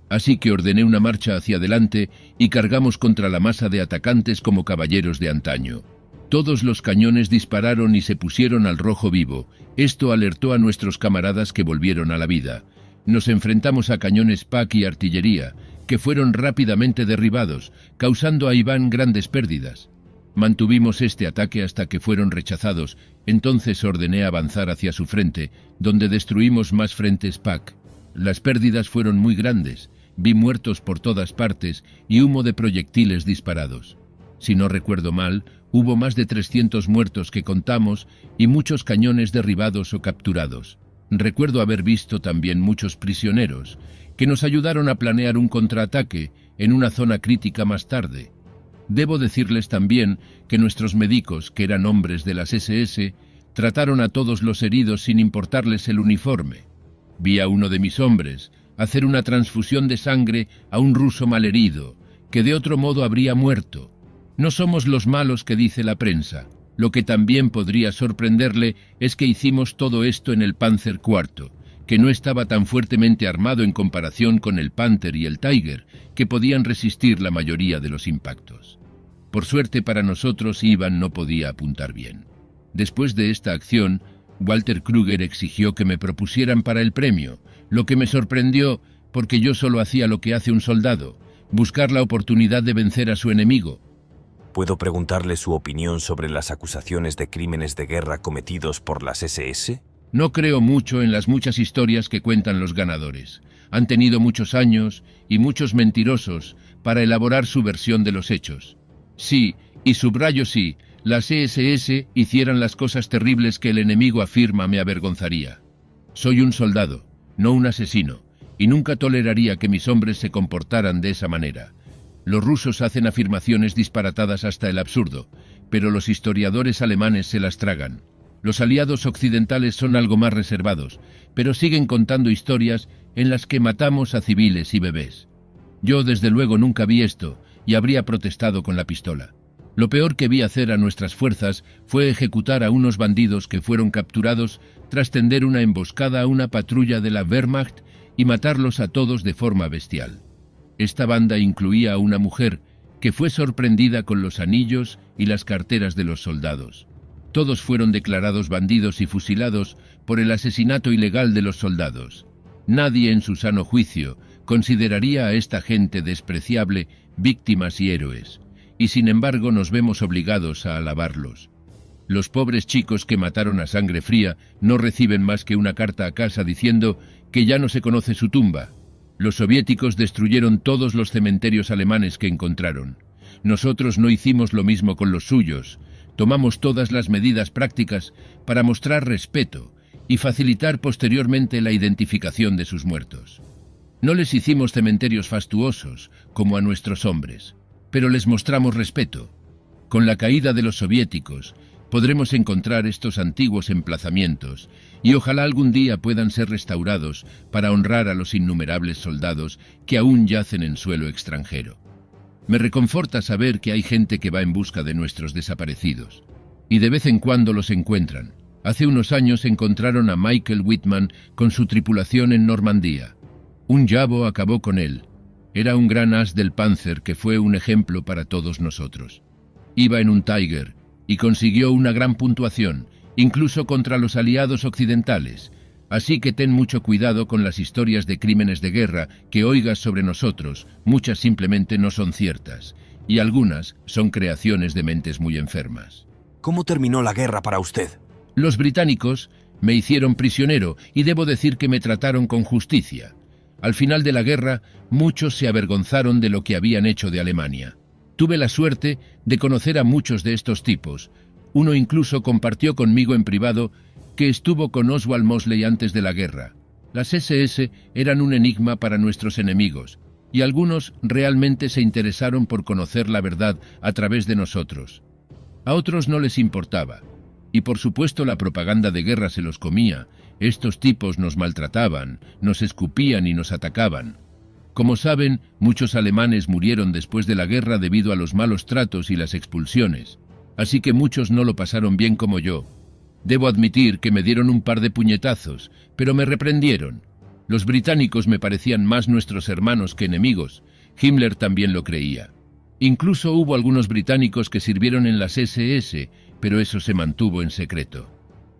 así que ordené una marcha hacia adelante y cargamos contra la masa de atacantes como caballeros de antaño. Todos los cañones dispararon y se pusieron al rojo vivo. Esto alertó a nuestros camaradas que volvieron a la vida. Nos enfrentamos a cañones PaK y artillería, que fueron rápidamente derribados, causando a Iván grandes pérdidas. Mantuvimos este ataque hasta que fueron rechazados, entonces ordené avanzar hacia su frente, donde destruimos más frentes PaK. Las pérdidas fueron muy grandes, vi muertos por todas partes y humo de proyectiles disparados. Si no recuerdo mal, hubo más de 300 muertos que contamos y muchos cañones derribados o capturados. Recuerdo haber visto también muchos prisioneros, que nos ayudaron a planear un contraataque en una zona crítica más tarde. Debo decirles también que nuestros médicos, que eran hombres de las SS, trataron a todos los heridos sin importarles el uniforme. Vi a uno de mis hombres hacer una transfusión de sangre a un ruso malherido, que de otro modo habría muerto. No somos los malos que dice la prensa. Lo que también podría sorprenderle es que hicimos todo esto en el Panzer IV, que no estaba tan fuertemente armado en comparación con el Panther y el Tiger, que podían resistir la mayoría de los impactos. Por suerte para nosotros, Iván no podía apuntar bien. Después de esta acción, Walter Kruger exigió que me propusieran para el premio, lo que me sorprendió porque yo solo hacía lo que hace un soldado, buscar la oportunidad de vencer a su enemigo. ¿Puedo preguntarle su opinión sobre las acusaciones de crímenes de guerra cometidos por las SS? No creo mucho en las muchas historias que cuentan los ganadores. Han tenido muchos años y muchos mentirosos para elaborar su versión de los hechos. Sí, y subrayo sí, las SS hicieran las cosas terribles que el enemigo afirma me avergonzaría. Soy un soldado, no un asesino, y nunca toleraría que mis hombres se comportaran de esa manera. Los rusos hacen afirmaciones disparatadas hasta el absurdo, pero los historiadores alemanes se las tragan. Los aliados occidentales son algo más reservados, pero siguen contando historias en las que matamos a civiles y bebés. Yo, desde luego, nunca vi esto y habría protestado con la pistola. Lo peor que vi hacer a nuestras fuerzas fue ejecutar a unos bandidos que fueron capturados tras tender una emboscada a una patrulla de la Wehrmacht y matarlos a todos de forma bestial. Esta banda incluía a una mujer que fue sorprendida con los anillos y las carteras de los soldados. Todos fueron declarados bandidos y fusilados por el asesinato ilegal de los soldados. Nadie en su sano juicio consideraría a esta gente despreciable víctimas y héroes, y sin embargo nos vemos obligados a alabarlos. Los pobres chicos que mataron a sangre fría no reciben más que una carta a casa diciendo que ya no se conoce su tumba. Los soviéticos destruyeron todos los cementerios alemanes que encontraron. Nosotros no hicimos lo mismo con los suyos. Tomamos todas las medidas prácticas para mostrar respeto y facilitar posteriormente la identificación de sus muertos. No les hicimos cementerios fastuosos, como a nuestros hombres, pero les mostramos respeto. Con la caída de los soviéticos, podremos encontrar estos antiguos emplazamientos y ojalá algún día puedan ser restaurados para honrar a los innumerables soldados que aún yacen en suelo extranjero. Me reconforta saber que hay gente que va en busca de nuestros desaparecidos, y de vez en cuando los encuentran. Hace unos años encontraron a Michael Whitman con su tripulación en Normandía. Un Yabo acabó con él. Era un gran as del Panzer que fue un ejemplo para todos nosotros. Iba en un Tiger y consiguió una gran puntuación, incluso contra los aliados occidentales. Así que ten mucho cuidado con las historias de crímenes de guerra que oigas sobre nosotros. Muchas simplemente no son ciertas, y algunas son creaciones de mentes muy enfermas. ¿Cómo terminó la guerra para usted? Los británicos me hicieron prisionero y debo decir que me trataron con justicia. Al final de la guerra, muchos se avergonzaron de lo que habían hecho de Alemania. Tuve la suerte de conocer a muchos de estos tipos. Uno incluso compartió conmigo en privado que estuvo con Oswald Mosley antes de la guerra. Las SS eran un enigma para nuestros enemigos, y algunos realmente se interesaron por conocer la verdad a través de nosotros. A otros no les importaba, y por supuesto la propaganda de guerra se los comía. Estos tipos nos maltrataban, nos escupían y nos atacaban. Como saben, muchos alemanes murieron después de la guerra debido a los malos tratos y las expulsiones, así que muchos no lo pasaron bien como yo. Debo admitir que me dieron un par de puñetazos, pero me reprendieron. Los británicos me parecían más nuestros hermanos que enemigos. Himmler también lo creía. Incluso hubo algunos británicos que sirvieron en las SS, pero eso se mantuvo en secreto.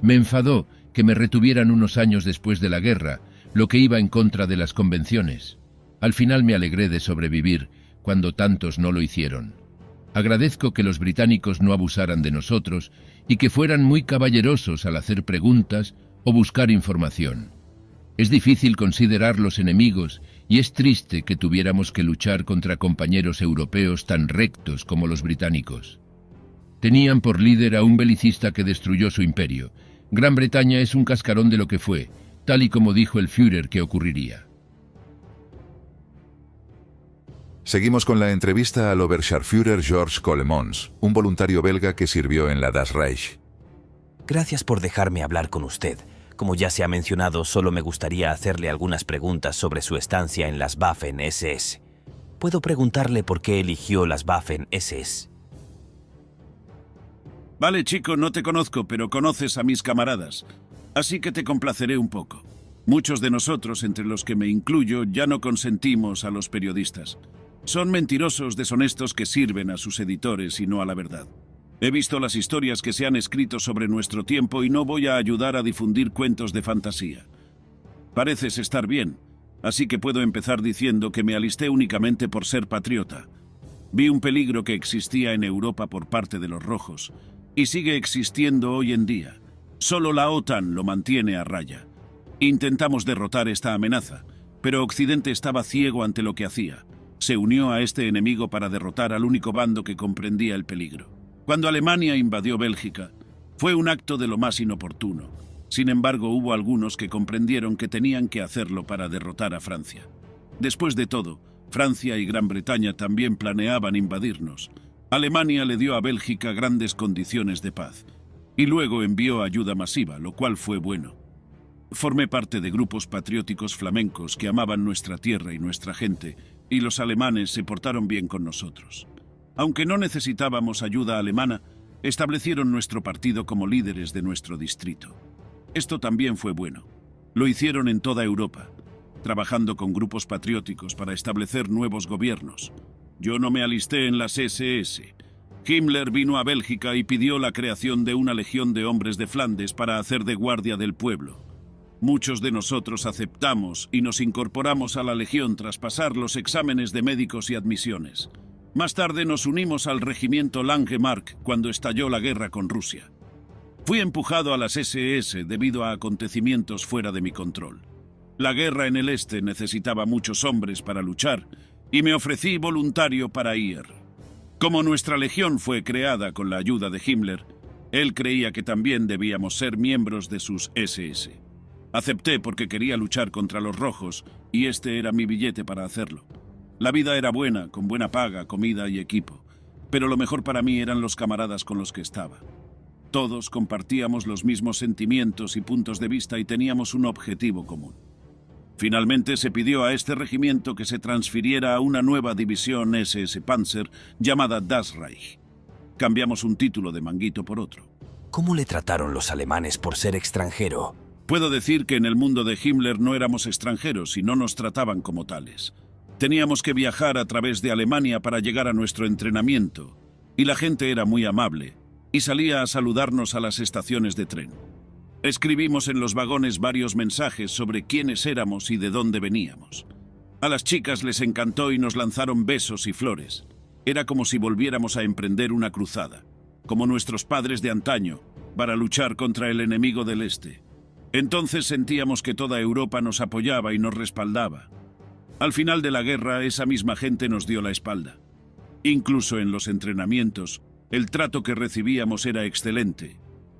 Me enfadó que me retuvieran unos años después de la guerra, lo que iba en contra de las convenciones. Al final me alegré de sobrevivir, cuando tantos no lo hicieron. Agradezco que los británicos no abusaran de nosotros y que fueran muy caballerosos al hacer preguntas o buscar información. Es difícil considerarlos enemigos y es triste que tuviéramos que luchar contra compañeros europeos tan rectos como los británicos. Tenían por líder a un belicista que destruyó su imperio. Gran Bretaña es un cascarón de lo que fue, tal y como dijo el Führer que ocurriría. Seguimos con la entrevista al Oberscharführer Georges Colemons, un voluntario belga que sirvió en la Das Reich. Gracias por dejarme hablar con usted. Como ya se ha mencionado, solo me gustaría hacerle algunas preguntas sobre su estancia en las Waffen-SS. ¿Puedo preguntarle por qué eligió las Waffen-SS? Vale, chico, no te conozco, pero conoces a mis camaradas. Así que te complaceré un poco. Muchos de nosotros, entre los que me incluyo, ya no consentimos a los periodistas. Son mentirosos deshonestos que sirven a sus editores y no a la verdad. He visto las historias que se han escrito sobre nuestro tiempo y no voy a ayudar a difundir cuentos de fantasía. Pareces estar bien, así que puedo empezar diciendo que me alisté únicamente por ser patriota. Vi un peligro que existía en Europa por parte de los rojos, y sigue existiendo hoy en día. Solo la OTAN lo mantiene a raya. Intentamos derrotar esta amenaza, Pero Occidente estaba ciego ante lo que hacía. Se unió a este enemigo para derrotar al único bando que comprendía el peligro. Cuando Alemania invadió Bélgica, fue un acto de lo más inoportuno. Sin embargo, hubo algunos que comprendieron que tenían que hacerlo para derrotar a Francia. Después de todo, Francia y Gran Bretaña también planeaban invadirnos. Alemania le dio a Bélgica grandes condiciones de paz, y luego envió ayuda masiva, lo cual fue bueno. Formé parte de grupos patrióticos flamencos que amaban nuestra tierra y nuestra gente, y los alemanes se portaron bien con nosotros. Aunque no necesitábamos ayuda alemana, establecieron nuestro partido como líderes de nuestro distrito. Esto también fue bueno. Lo hicieron en toda Europa, trabajando con grupos patrióticos para establecer nuevos gobiernos. Yo no me alisté en las SS. Himmler vino a Bélgica y pidió la creación de una legión de hombres de Flandes para hacer de guardia del pueblo. Muchos de nosotros aceptamos y nos incorporamos a la legión tras pasar los exámenes de médicos y admisiones. Más tarde nos unimos al regimiento Langemarck cuando estalló la guerra con Rusia. Fui empujado a las SS debido a acontecimientos fuera de mi control. La guerra en el este necesitaba muchos hombres para luchar y me ofrecí voluntario para ir. Como nuestra legión fue creada con la ayuda de Himmler, él creía que también debíamos ser miembros de sus SS. Acepté porque quería luchar contra los rojos y este era mi billete para hacerlo. La vida era buena, con buena paga, comida y equipo, pero lo mejor para mí eran los camaradas con los que estaba. Todos compartíamos los mismos sentimientos y puntos de vista y teníamos un objetivo común. Finalmente se pidió a este regimiento que se transfiriera a una nueva división SS Panzer llamada Das Reich. Cambiamos un título de Manguito por otro. ¿Cómo le trataron los alemanes por ser extranjero? Puedo decir que en el mundo de Himmler no éramos extranjeros y no nos trataban como tales. Teníamos que viajar a través de Alemania para llegar a nuestro entrenamiento, y la gente era muy amable, y salía a saludarnos a las estaciones de tren. Escribimos en los vagones varios mensajes sobre quiénes éramos y de dónde veníamos. A las chicas les encantó y nos lanzaron besos y flores. Era como si volviéramos a emprender una cruzada, como nuestros padres de antaño, para luchar contra el enemigo del Este. Entonces sentíamos que toda Europa nos apoyaba y nos respaldaba. Al final de la guerra, esa misma gente nos dio la espalda. Incluso en los entrenamientos, el trato que recibíamos era excelente.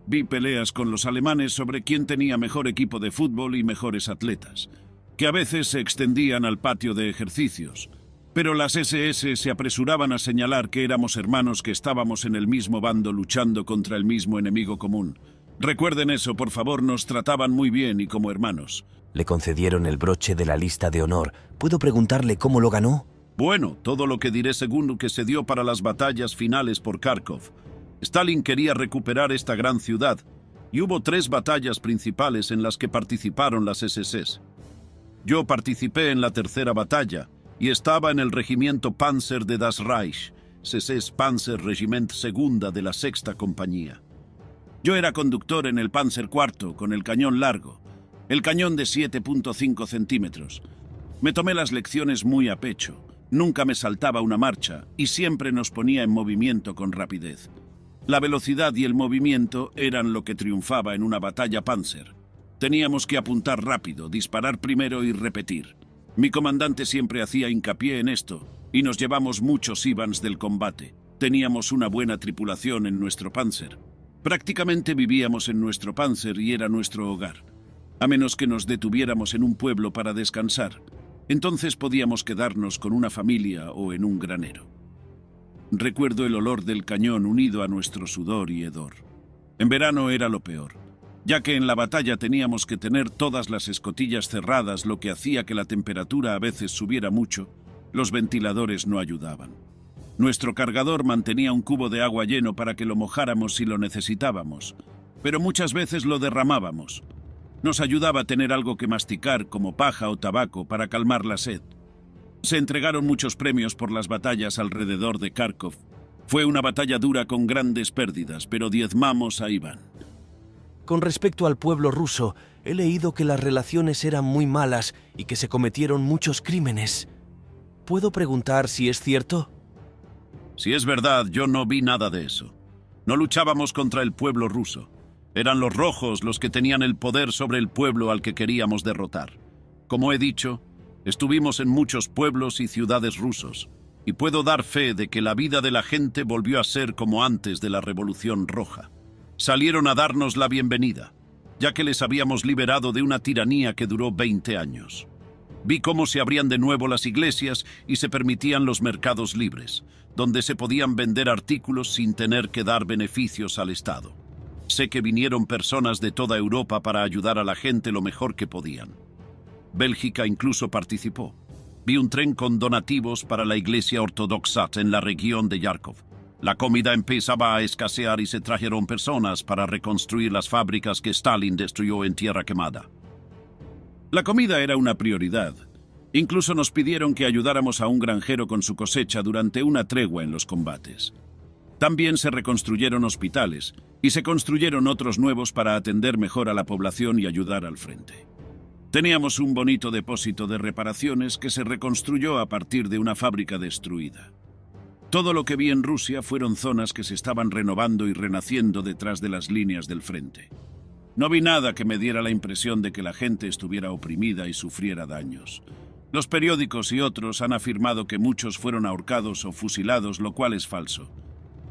Vi peleas con los alemanes sobre quién tenía mejor equipo de fútbol y mejores atletas, que a veces se extendían al patio de ejercicios. Pero las SS se apresuraban a señalar que éramos hermanos que estábamos en el mismo bando luchando contra el mismo enemigo común. Recuerden eso, por favor, nos trataban muy bien y como hermanos. Le concedieron el broche de la lista de honor. ¿Puedo preguntarle cómo lo ganó? Bueno, todo lo que diré según lo que se dio para las batallas finales por Kharkov. Stalin quería recuperar esta gran ciudad, y hubo 3 batallas principales en las que participaron las SS. Yo participé en la tercera batalla, y estaba en el regimiento Panzer de Das Reich, SS Panzer Regiment II de la Sexta Compañía. Yo era conductor en el Panzer IV con el cañón largo, el cañón de 7.5 centímetros. Me tomé las lecciones muy a pecho, nunca me saltaba una marcha y siempre nos ponía en movimiento con rapidez. La velocidad y el movimiento eran lo que triunfaba en una batalla Panzer. Teníamos que apuntar rápido, disparar primero y repetir. Mi comandante siempre hacía hincapié en esto y nos llevamos muchos Ivans del combate. Teníamos una buena tripulación en nuestro Panzer. Prácticamente vivíamos en nuestro Panzer y era nuestro hogar, a menos que nos detuviéramos en un pueblo para descansar. Entonces podíamos quedarnos con una familia o en un granero. Recuerdo el olor del cañón unido a nuestro sudor y hedor. En verano era lo peor, ya que en la batalla teníamos que tener todas las escotillas cerradas, lo que hacía que la temperatura a veces subiera mucho. Los ventiladores no ayudaban. Nuestro cargador mantenía un cubo de agua lleno para que lo mojáramos si lo necesitábamos, pero muchas veces lo derramábamos. Nos ayudaba a tener algo que masticar, como paja o tabaco, para calmar la sed. Se entregaron muchos premios por las batallas alrededor de Kharkov. Fue una batalla dura con grandes pérdidas, pero diezmamos a Iván. Con respecto al pueblo ruso, he leído que las relaciones eran muy malas y que se cometieron muchos crímenes. ¿Puedo preguntar si es cierto? Si es verdad, yo no vi nada de eso. No luchábamos contra el pueblo ruso. Eran los rojos los que tenían el poder sobre el pueblo al que queríamos derrotar. Como he dicho, Estuvimos en muchos pueblos y ciudades rusos, y puedo dar fe de que la vida de la gente volvió a ser como antes de la Revolución Roja. Salieron a darnos la bienvenida, ya que les habíamos liberado de una tiranía que duró 20 años. Vi cómo se abrían de nuevo las iglesias y se permitían los mercados libres, donde se podían vender artículos sin tener que dar beneficios al Estado. Sé que vinieron personas de toda Europa para ayudar a la gente lo mejor que podían. Bélgica incluso participó. Vi un tren con donativos para la iglesia ortodoxa en la región de Yarkov. La comida empezaba a escasear y se trajeron personas para reconstruir las fábricas que Stalin destruyó en tierra quemada. La comida era una prioridad. Incluso nos pidieron que ayudáramos a un granjero con su cosecha durante una tregua en los combates. También se reconstruyeron hospitales y se construyeron otros nuevos para atender mejor a la población y ayudar al frente. Teníamos un bonito depósito de reparaciones que se reconstruyó a partir de una fábrica destruida. Todo lo que vi en Rusia fueron zonas que se estaban renovando y renaciendo detrás de las líneas del frente. No vi nada que me diera la impresión de que la gente estuviera oprimida y sufriera daños. Los periódicos y otros han afirmado que muchos fueron ahorcados o fusilados, lo cual es falso.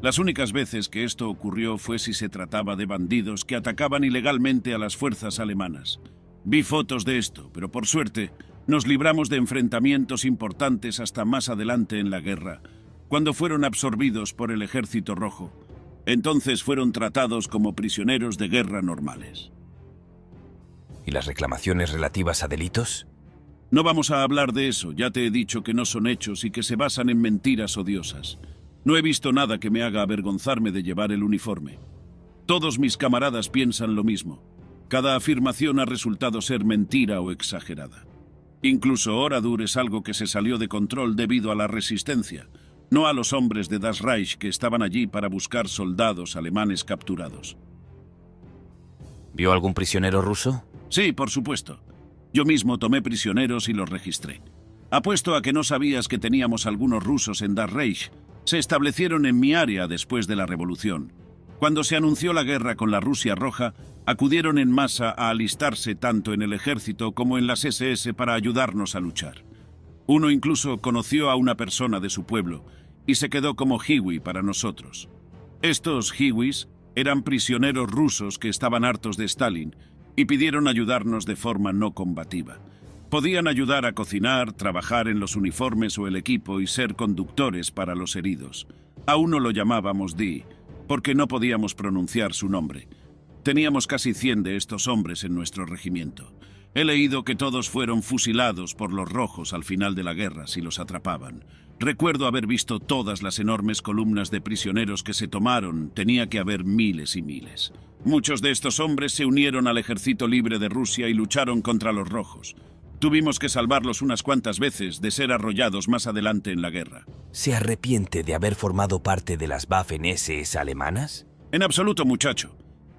Las únicas veces que esto ocurrió fue si se trataba de bandidos que atacaban ilegalmente a las fuerzas alemanas. Vi fotos de esto, pero por suerte nos libramos de enfrentamientos importantes hasta más adelante en la guerra, cuando fueron absorbidos por el Ejército Rojo. Entonces fueron tratados como prisioneros de guerra normales. ¿Y las reclamaciones relativas a delitos? No vamos a hablar de eso, ya te he dicho que no son hechos y que se basan en mentiras odiosas. No he visto nada que me haga avergonzarme de llevar el uniforme. Todos mis camaradas piensan lo mismo. Cada afirmación ha resultado ser mentira o exagerada. Incluso Oradour es algo que se salió de control debido a la resistencia, no a los hombres de Das Reich que estaban allí para buscar soldados alemanes capturados. ¿Vio algún prisionero ruso? Sí, por supuesto. Yo mismo tomé prisioneros y los registré. Apuesto a que no sabías que teníamos algunos rusos en Das Reich. Se establecieron en mi área después de la revolución. Cuando se anunció la guerra con la Rusia Roja, acudieron en masa a alistarse tanto en el ejército como en las SS para ayudarnos a luchar. Uno incluso conoció a una persona de su pueblo y se quedó como hiwi para nosotros. Estos hiwis eran prisioneros rusos que estaban hartos de Stalin y pidieron ayudarnos de forma no combativa. Podían ayudar a cocinar, trabajar en los uniformes o el equipo y ser conductores para los heridos. A uno lo llamábamos Di, porque no podíamos pronunciar su nombre. Teníamos casi 100 de estos hombres en nuestro regimiento. He leído que todos fueron fusilados por los rojos al final de la guerra si los atrapaban. Recuerdo haber visto todas las enormes columnas de prisioneros que se tomaron. Tenía que haber miles y miles. Muchos de estos hombres se unieron al Ejército Libre de Rusia y lucharon contra los rojos. Tuvimos que salvarlos unas cuantas veces de ser arrollados más adelante en la guerra. ¿Se arrepiente de haber formado parte de las Waffen-SS alemanas? En absoluto, muchacho.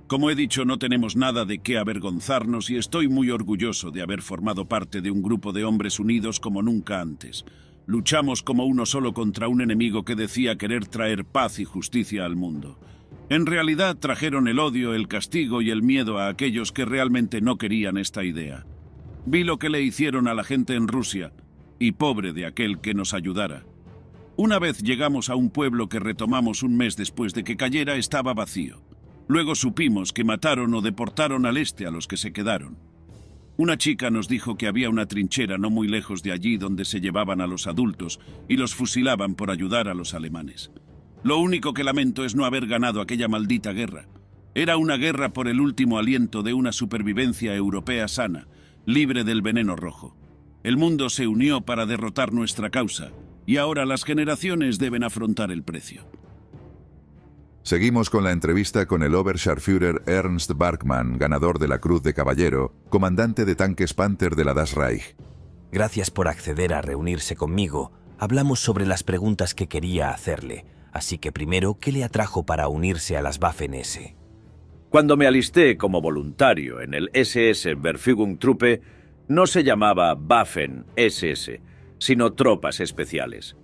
Como he dicho, no tenemos nada de qué avergonzarnos y estoy muy orgulloso de haber formado parte de un grupo de hombres unidos como nunca antes. Luchamos como uno solo contra un enemigo que decía querer traer paz y justicia al mundo. En realidad trajeron el odio, el castigo y el miedo a aquellos que realmente no querían esta idea. Vi lo que le hicieron a la gente en Rusia, y pobre de aquel que nos ayudara. Una vez llegamos a un pueblo que retomamos un mes después de que cayera, estaba vacío. Luego supimos que mataron o deportaron al este a los que se quedaron. Una chica nos dijo que había una trinchera no muy lejos de allí donde se llevaban a los adultos y los fusilaban por ayudar a los alemanes. Lo único que lamento es no haber ganado aquella maldita guerra. Era una guerra por el último aliento de una supervivencia europea sana, libre del veneno rojo. El mundo se unió para derrotar nuestra causa, y ahora las generaciones deben afrontar el precio. Seguimos con la entrevista con el Oberscharführer Ernst Barkmann, ganador de la Cruz de Caballero, comandante de tanques Panther de la Das Reich. Gracias por acceder a reunirse conmigo. Hablamos sobre las preguntas que quería hacerle. Así que primero, ¿qué le atrajo para unirse a las Waffen-SS? Cuando me alisté como voluntario en el SS Verfügungstruppe, no se llamaba Waffen-SS, sino tropas especiales.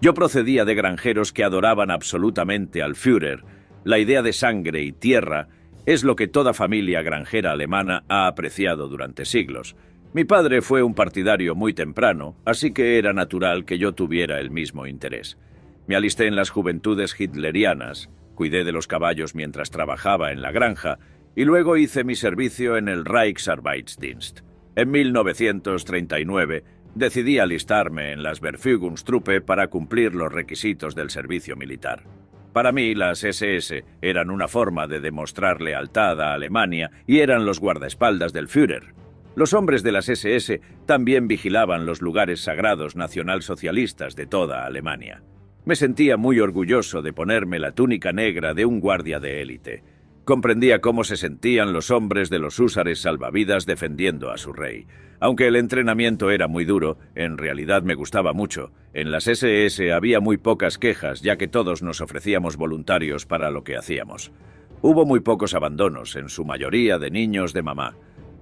Yo procedía de granjeros que adoraban absolutamente al Führer. La idea de sangre y tierra es lo que toda familia granjera alemana ha apreciado durante siglos. Mi padre fue un partidario muy temprano, así que era natural que yo tuviera el mismo interés. Me alisté en las juventudes hitlerianas, cuidé de los caballos mientras trabajaba en la granja y luego hice mi servicio en el Reichsarbeitsdienst. En 1939 decidí alistarme en las Verfügungstruppe para cumplir los requisitos del servicio militar. Para mí, las SS eran una forma de demostrar lealtad a Alemania y eran los guardaespaldas del Führer. Los hombres de las SS también vigilaban los lugares sagrados nacionalsocialistas de toda Alemania. Me sentía muy orgulloso de ponerme la túnica negra de un guardia de élite. Comprendía cómo se sentían los hombres de los húsares salvavidas defendiendo a su rey. Aunque el entrenamiento era muy duro, en realidad me gustaba mucho. En las SS había muy pocas quejas, ya que todos nos ofrecíamos voluntarios para lo que hacíamos. Hubo muy pocos abandonos, en su mayoría de niños de mamá.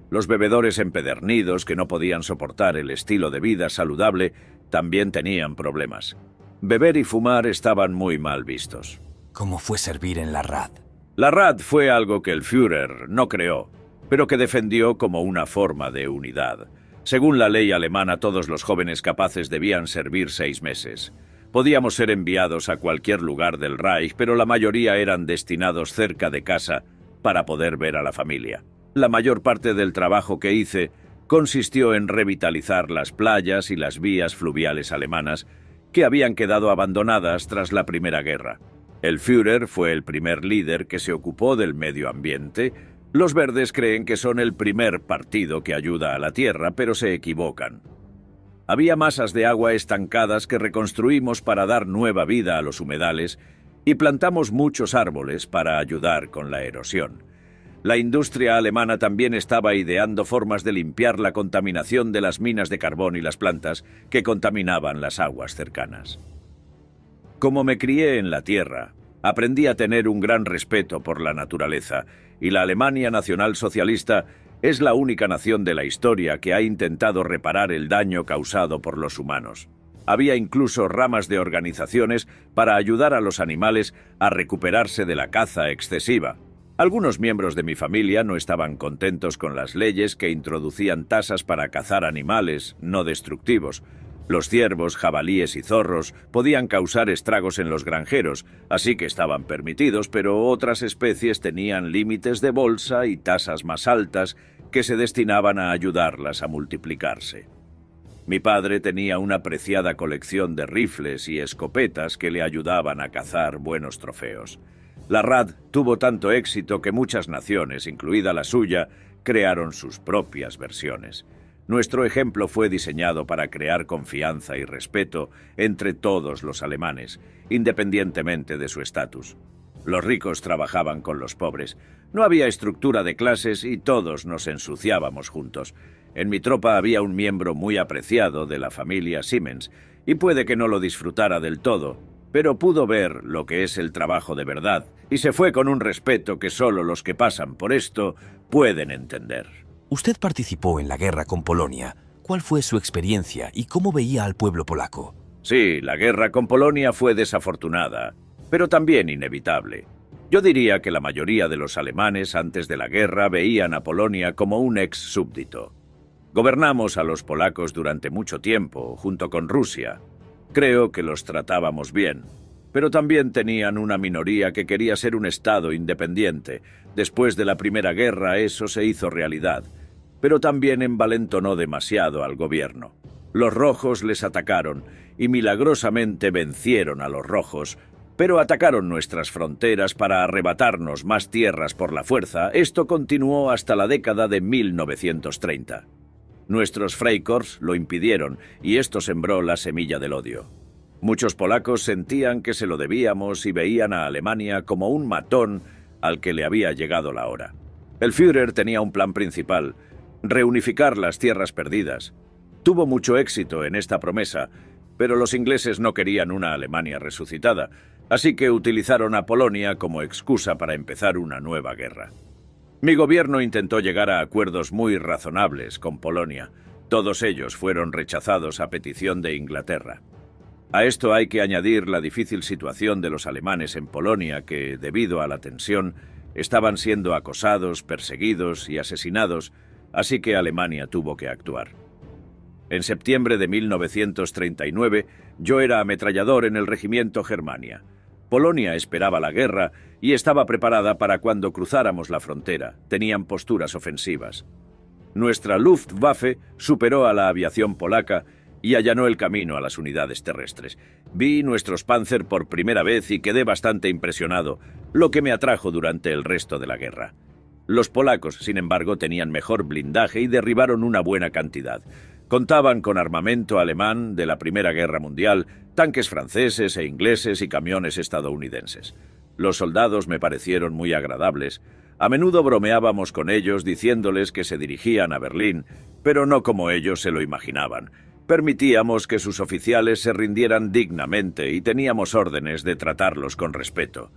Los bebedores empedernidos que no podían soportar el estilo de vida saludable también tenían problemas. Beber y fumar estaban muy mal vistos. ¿Cómo fue servir en la RAD? La RAD fue algo que el Führer no creó, pero que defendió como una forma de unidad. Según la ley alemana, todos los jóvenes capaces debían servir 6 meses. Podíamos ser enviados a cualquier lugar del Reich, pero la mayoría eran destinados cerca de casa para poder ver a la familia. La mayor parte del trabajo que hice consistió en revitalizar las playas y las vías fluviales alemanas que habían quedado abandonadas tras la Primera Guerra. El Führer fue el primer líder que se ocupó del medio ambiente. Los verdes creen que son el primer partido que ayuda a la tierra, pero se equivocan. Había masas de agua estancadas que reconstruimos para dar nueva vida a los humedales y plantamos muchos árboles para ayudar con la erosión. La industria alemana también estaba ideando formas de limpiar la contaminación de las minas de carbón y las plantas que contaminaban las aguas cercanas. Como me crié en la tierra, aprendí a tener un gran respeto por la naturaleza, y la Alemania nacionalsocialista es la única nación de la historia que ha intentado reparar el daño causado por los humanos. Había incluso ramas de organizaciones para ayudar a los animales a recuperarse de la caza excesiva. Algunos miembros de mi familia no estaban contentos con las leyes que introducían tasas para cazar animales no destructivos. Los ciervos, jabalíes y zorros podían causar estragos en los granjeros, así que estaban permitidos, pero otras especies tenían límites de bolsa y tasas más altas que se destinaban a ayudarlas a multiplicarse. Mi padre tenía una preciada colección de rifles y escopetas que le ayudaban a cazar buenos trofeos. La RAD tuvo tanto éxito que muchas naciones, incluida la suya, crearon sus propias versiones. Nuestro ejemplo fue diseñado para crear confianza y respeto entre todos los alemanes, independientemente de su estatus. Los ricos trabajaban con los pobres. No había estructura de clases y todos nos ensuciábamos juntos. En mi tropa había un miembro muy apreciado de la familia Siemens, y puede que no lo disfrutara del todo, pero pudo ver lo que es el trabajo de verdad, y se fue con un respeto que solo los que pasan por esto pueden entender. Usted participó en la guerra con Polonia. ¿Cuál fue su experiencia y cómo veía al pueblo polaco? Sí, la guerra con Polonia fue desafortunada, pero también inevitable. Yo diría que la mayoría de los alemanes antes de la guerra veían a Polonia como un ex-súbdito. Gobernamos a los polacos durante mucho tiempo, junto con Rusia. Creo que los tratábamos bien, pero también tenían una minoría que quería ser un estado independiente. Después de la Primera Guerra eso se hizo realidad, pero también envalentonó demasiado al gobierno. Los rojos les atacaron y milagrosamente vencieron a los rojos, pero atacaron nuestras fronteras para arrebatarnos más tierras por la fuerza. Esto continuó hasta la década de 1930. Nuestros Freikorps lo impidieron y esto sembró la semilla del odio. Muchos polacos sentían que se lo debíamos y veían a Alemania como un matón al que le había llegado la hora. El Führer tenía un plan principal: reunificar las tierras perdidas. Tuvo mucho éxito en esta promesa, pero los ingleses no querían una Alemania resucitada, así que utilizaron a Polonia como excusa para empezar una nueva guerra. Mi gobierno intentó llegar a acuerdos muy razonables con Polonia. Todos ellos fueron rechazados a petición de Inglaterra. A esto hay que añadir la difícil situación de los alemanes en Polonia que, debido a la tensión, estaban siendo acosados, perseguidos y asesinados, así que Alemania tuvo que actuar. En septiembre de 1939, yo era ametrallador en el regimiento Germania. Polonia esperaba la guerra y estaba preparada para cuando cruzáramos la frontera. Tenían posturas ofensivas. Nuestra Luftwaffe superó a la aviación polaca y allanó el camino a las unidades terrestres. Vi nuestros Panzer por primera vez y quedé bastante impresionado, lo que me atrajo durante el resto de la guerra. Los polacos, sin embargo, tenían mejor blindaje y derribaron una buena cantidad. Contaban con armamento alemán de la Primera Guerra Mundial, tanques franceses e ingleses y camiones estadounidenses. Los soldados me parecieron muy agradables. A menudo bromeábamos con ellos diciéndoles que se dirigían a Berlín, pero no como ellos se lo imaginaban. Permitíamos que sus oficiales se rindieran dignamente y teníamos órdenes de tratarlos con respeto.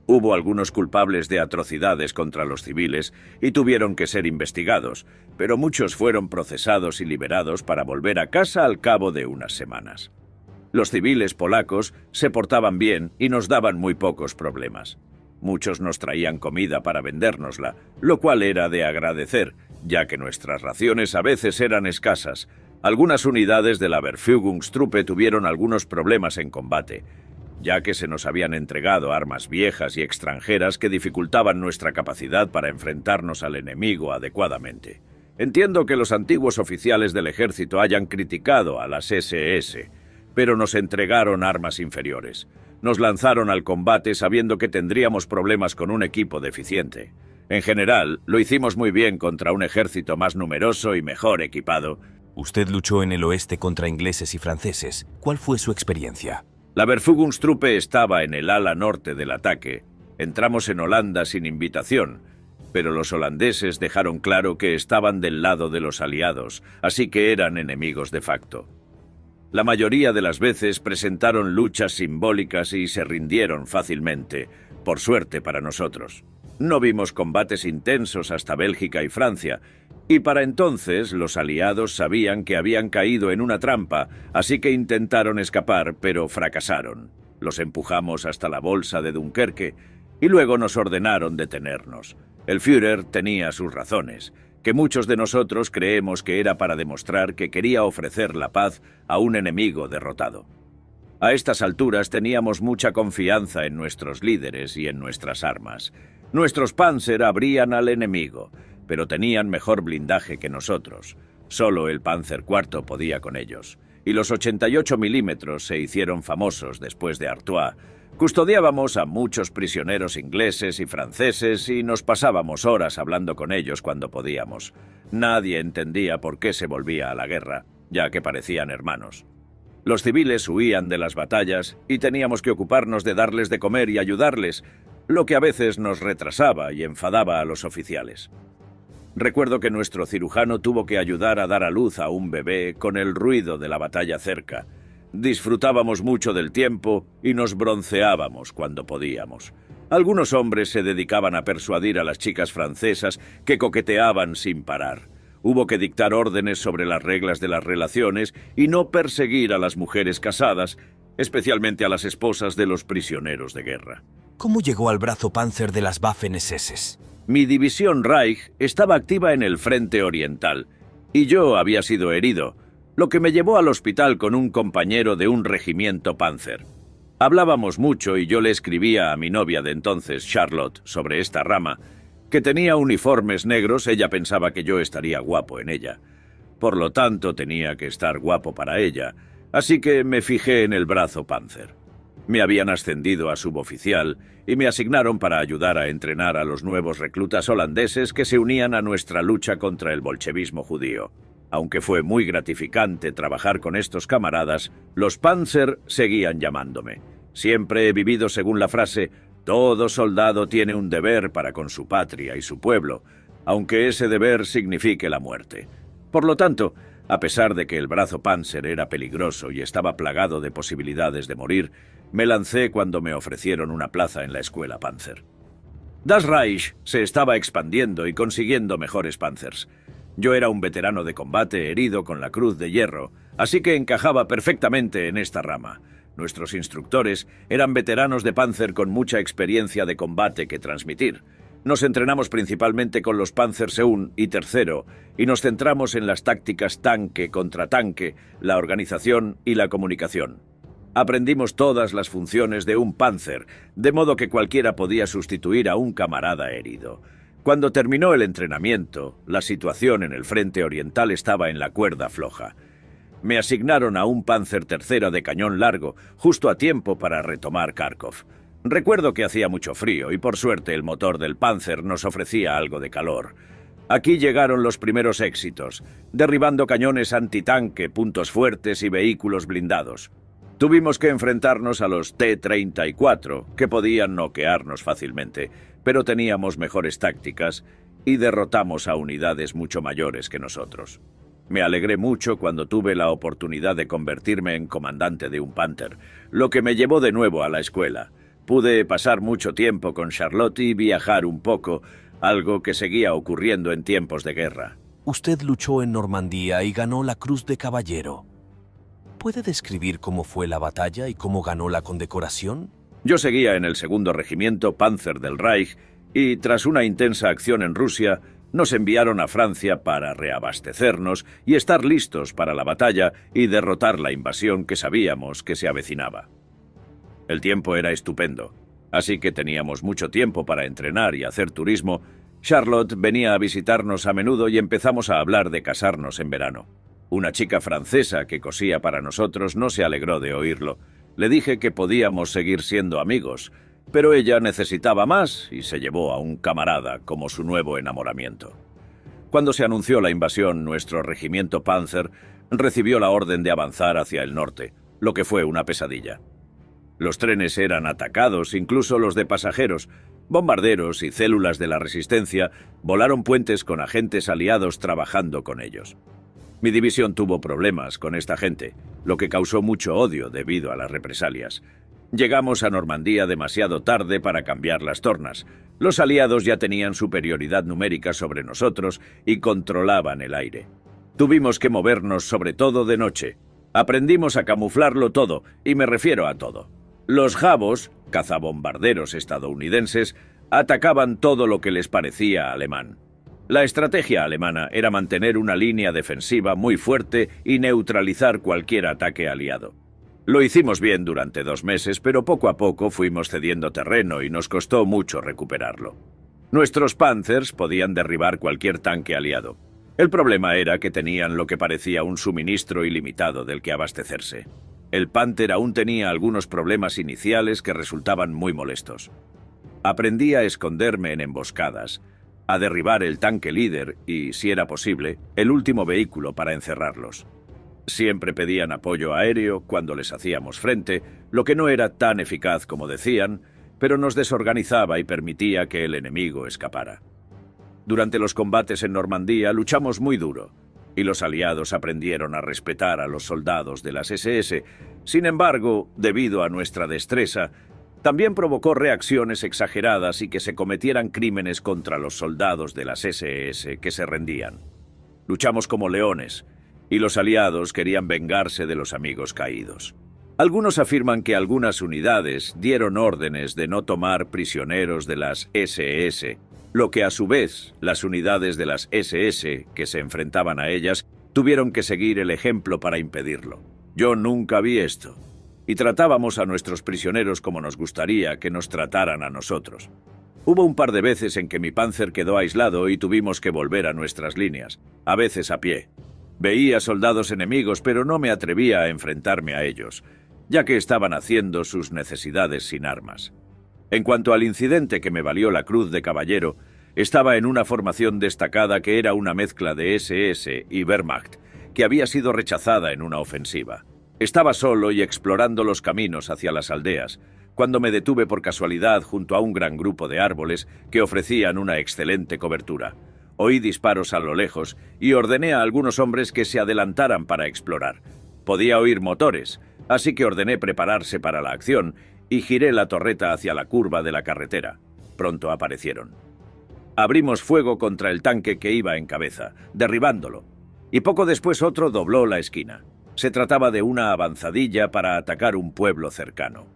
Hubo algunos culpables de atrocidades contra los civiles y tuvieron que ser investigados, pero muchos fueron procesados y liberados para volver a casa al cabo de unas semanas. Los civiles polacos se portaban bien y nos daban muy pocos problemas. Muchos nos traían comida para vendérnosla, lo cual era de agradecer, ya que nuestras raciones a veces eran escasas. Algunas unidades de la Verfügungstruppe tuvieron algunos problemas en combate, ya que se nos habían entregado armas viejas y extranjeras que dificultaban nuestra capacidad para enfrentarnos al enemigo adecuadamente. Entiendo que los antiguos oficiales del ejército hayan criticado a las SS, pero nos entregaron armas inferiores. Nos lanzaron al combate sabiendo que tendríamos problemas con un equipo deficiente. En general, lo hicimos muy bien contra un ejército más numeroso y mejor equipado. Usted luchó en el oeste contra ingleses y franceses. ¿Cuál fue su experiencia? La Verfügungstruppe estaba en el ala norte del ataque. Entramos en Holanda sin invitación, pero los holandeses dejaron claro que estaban del lado de los aliados, así que eran enemigos de facto. La mayoría de las veces presentaron luchas simbólicas y se rindieron fácilmente, por suerte para nosotros. No vimos combates intensos hasta Bélgica y Francia, y para entonces los aliados sabían que habían caído en una trampa, así que intentaron escapar, pero fracasaron. Los empujamos hasta la bolsa de Dunkerque y luego nos ordenaron detenernos. El Führer tenía sus razones, que muchos de nosotros creemos que era para demostrar que quería ofrecer la paz a un enemigo derrotado. A estas alturas teníamos mucha confianza en nuestros líderes y en nuestras armas. Nuestros Panzer abrían al enemigo, pero tenían mejor blindaje que nosotros. Solo el Panzer IV podía con ellos. Y los 88 milímetros se hicieron famosos después de Artois. Custodiábamos a muchos prisioneros ingleses y franceses y nos pasábamos horas hablando con ellos cuando podíamos. Nadie entendía por qué se volvía a la guerra, ya que parecían hermanos. Los civiles huían de las batallas y teníamos que ocuparnos de darles de comer y ayudarles, lo que a veces nos retrasaba y enfadaba a los oficiales. Recuerdo que nuestro cirujano tuvo que ayudar a dar a luz a un bebé con el ruido de la batalla cerca. Disfrutábamos mucho del tiempo y nos bronceábamos cuando podíamos. Algunos hombres se dedicaban a persuadir a las chicas francesas que coqueteaban sin parar. Hubo que dictar órdenes sobre las reglas de las relaciones y no perseguir a las mujeres casadas, especialmente a las esposas de los prisioneros de guerra. ¿Cómo llegó al brazo Panzer de las Waffen-SS? Mi división Reich estaba activa en el frente oriental y yo había sido herido, lo que me llevó al hospital con un compañero de un regimiento Panzer. Hablábamos mucho y yo le escribía a mi novia de entonces, Charlotte, sobre esta rama, que tenía uniformes negros. Ella pensaba que yo estaría guapo en ella. Por lo tanto, tenía que estar guapo para ella, así que me fijé en el brazo Panzer. Me habían ascendido a suboficial y me asignaron para ayudar a entrenar a los nuevos reclutas holandeses que se unían a nuestra lucha contra el bolchevismo judío. Aunque fue muy gratificante trabajar con estos camaradas, los Panzer seguían llamándome. Siempre he vivido según la frase: todo soldado tiene un deber para con su patria y su pueblo, aunque ese deber signifique la muerte. Por lo tanto, a pesar de que el brazo Panzer era peligroso y estaba plagado de posibilidades de morir, me lancé cuando me ofrecieron una plaza en la escuela Panzer. Das Reich se estaba expandiendo y consiguiendo mejores Panzers. Yo era un veterano de combate herido con la Cruz de Hierro, así que encajaba perfectamente en esta rama. Nuestros instructores eran veteranos de Panzer con mucha experiencia de combate que transmitir. Nos entrenamos principalmente con los Panzerseun y tercero, y nos centramos en las tácticas tanque contra tanque, la organización y la comunicación. Aprendimos todas las funciones de un Panzer, de modo que cualquiera podía sustituir a un camarada herido. Cuando terminó el entrenamiento, la situación en el frente oriental estaba en la cuerda floja. Me asignaron a un Panzer III de cañón largo, justo a tiempo para retomar Kharkov. Recuerdo que hacía mucho frío y por suerte el motor del Panzer nos ofrecía algo de calor. Aquí llegaron los primeros éxitos, derribando cañones antitanque, puntos fuertes y vehículos blindados. Tuvimos que enfrentarnos a los T-34, que podían noquearnos fácilmente, pero teníamos mejores tácticas y derrotamos a unidades mucho mayores que nosotros. Me alegré mucho cuando tuve la oportunidad de convertirme en comandante de un Panther, lo que me llevó de nuevo a la escuela. Pude pasar mucho tiempo con Charlotte y viajar un poco, algo que seguía ocurriendo en tiempos de guerra. Usted luchó en Normandía y ganó la Cruz de Caballero. ¿Puede describir cómo fue la batalla y cómo ganó la condecoración? Yo seguía en el 2º Regimiento Panzer del Reich y, tras una intensa acción en Rusia, nos enviaron a Francia para reabastecernos y estar listos para la batalla y derrotar la invasión que sabíamos que se avecinaba. El tiempo era estupendo, así que teníamos mucho tiempo para entrenar y hacer turismo. Charlotte venía a visitarnos a menudo y empezamos a hablar de casarnos en verano. Una chica francesa que cosía para nosotros no se alegró de oírlo. Le dije que podíamos seguir siendo amigos, pero ella necesitaba más y se llevó a un camarada como su nuevo enamoramiento. Cuando se anunció la invasión, nuestro regimiento Panzer recibió la orden de avanzar hacia el norte, lo que fue una pesadilla. Los trenes eran atacados, incluso los de pasajeros. Bombarderos y células de la resistencia volaron puentes con agentes aliados trabajando con ellos. Mi división tuvo problemas con esta gente, lo que causó mucho odio debido a las represalias. Llegamos a Normandía demasiado tarde para cambiar las tornas. Los aliados ya tenían superioridad numérica sobre nosotros y controlaban el aire. Tuvimos que movernos sobre todo de noche. Aprendimos a camuflarlo todo, y me refiero a todo. Los Javos, cazabombarderos estadounidenses, atacaban todo lo que les parecía alemán. La estrategia alemana era mantener una línea defensiva muy fuerte y neutralizar cualquier ataque aliado. Lo hicimos bien durante 2 meses, pero poco a poco fuimos cediendo terreno y nos costó mucho recuperarlo. Nuestros Panzers podían derribar cualquier tanque aliado. El problema era que tenían lo que parecía un suministro ilimitado del que abastecerse. El Panther aún tenía algunos problemas iniciales que resultaban muy molestos. Aprendí a esconderme en emboscadas, a derribar el tanque líder y, si era posible, el último vehículo para encerrarlos. Siempre pedían apoyo aéreo cuando les hacíamos frente, lo que no era tan eficaz como decían, pero nos desorganizaba y permitía que el enemigo escapara. Durante los combates en Normandía luchamos muy duro, y los aliados aprendieron a respetar a los soldados de las SS. Sin embargo, debido a nuestra destreza, también provocó reacciones exageradas y que se cometieran crímenes contra los soldados de las SS que se rendían. Luchamos como leones, y los aliados querían vengarse de los amigos caídos. Algunos afirman que algunas unidades dieron órdenes de no tomar prisioneros de las SS, lo que a su vez las unidades de las SS que se enfrentaban a ellas tuvieron que seguir el ejemplo para impedirlo. Yo nunca vi esto, y tratábamos a nuestros prisioneros como nos gustaría que nos trataran a nosotros. Hubo un par de veces en que mi Panzer quedó aislado y tuvimos que volver a nuestras líneas, a veces a pie. Veía soldados enemigos, pero no me atrevía a enfrentarme a ellos, ya que estaban haciendo sus necesidades sin armas. En cuanto al incidente que me valió la Cruz de Caballero, estaba en una formación destacada que era una mezcla de SS y Wehrmacht, que había sido rechazada en una ofensiva. Estaba solo y explorando los caminos hacia las aldeas, cuando me detuve por casualidad junto a un gran grupo de árboles que ofrecían una excelente cobertura. Oí disparos a lo lejos y ordené a algunos hombres que se adelantaran para explorar. Podía oír motores, así que ordené prepararse para la acción y giré la torreta hacia la curva de la carretera. Pronto aparecieron. Abrimos fuego contra el tanque que iba en cabeza, derribándolo, y poco después otro dobló la esquina. Se trataba de una avanzadilla para atacar un pueblo cercano.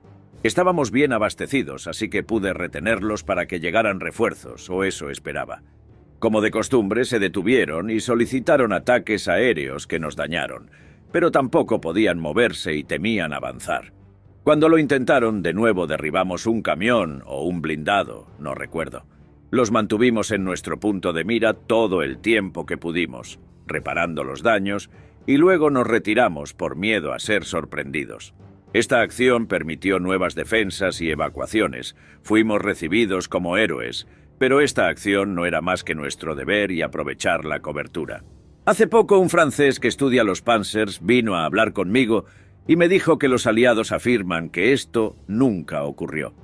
Estábamos bien abastecidos, así que pude retenerlos para que llegaran refuerzos, o eso esperaba. Como de costumbre, se detuvieron y solicitaron ataques aéreos que nos dañaron, pero tampoco podían moverse y temían avanzar. Cuando lo intentaron, de nuevo derribamos un camión o un blindado, no recuerdo. Los mantuvimos en nuestro punto de mira todo el tiempo que pudimos, reparando los daños, y luego nos retiramos por miedo a ser sorprendidos. Esta acción permitió nuevas defensas y evacuaciones. Fuimos recibidos como héroes, pero esta acción no era más que nuestro deber y aprovechar la cobertura. Hace poco un francés que estudia los Panzers vino a hablar conmigo y me dijo que los aliados afirman que esto nunca ocurrió.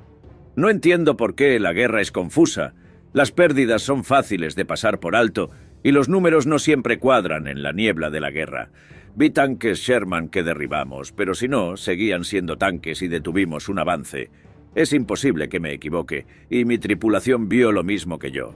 No entiendo por qué la guerra es confusa. Las pérdidas son fáciles de pasar por alto y los números no siempre cuadran en la niebla de la guerra. Vi tanques Sherman que derribamos, pero si no, seguían siendo tanques y detuvimos un avance. Es imposible que me equivoque, y mi tripulación vio lo mismo que yo.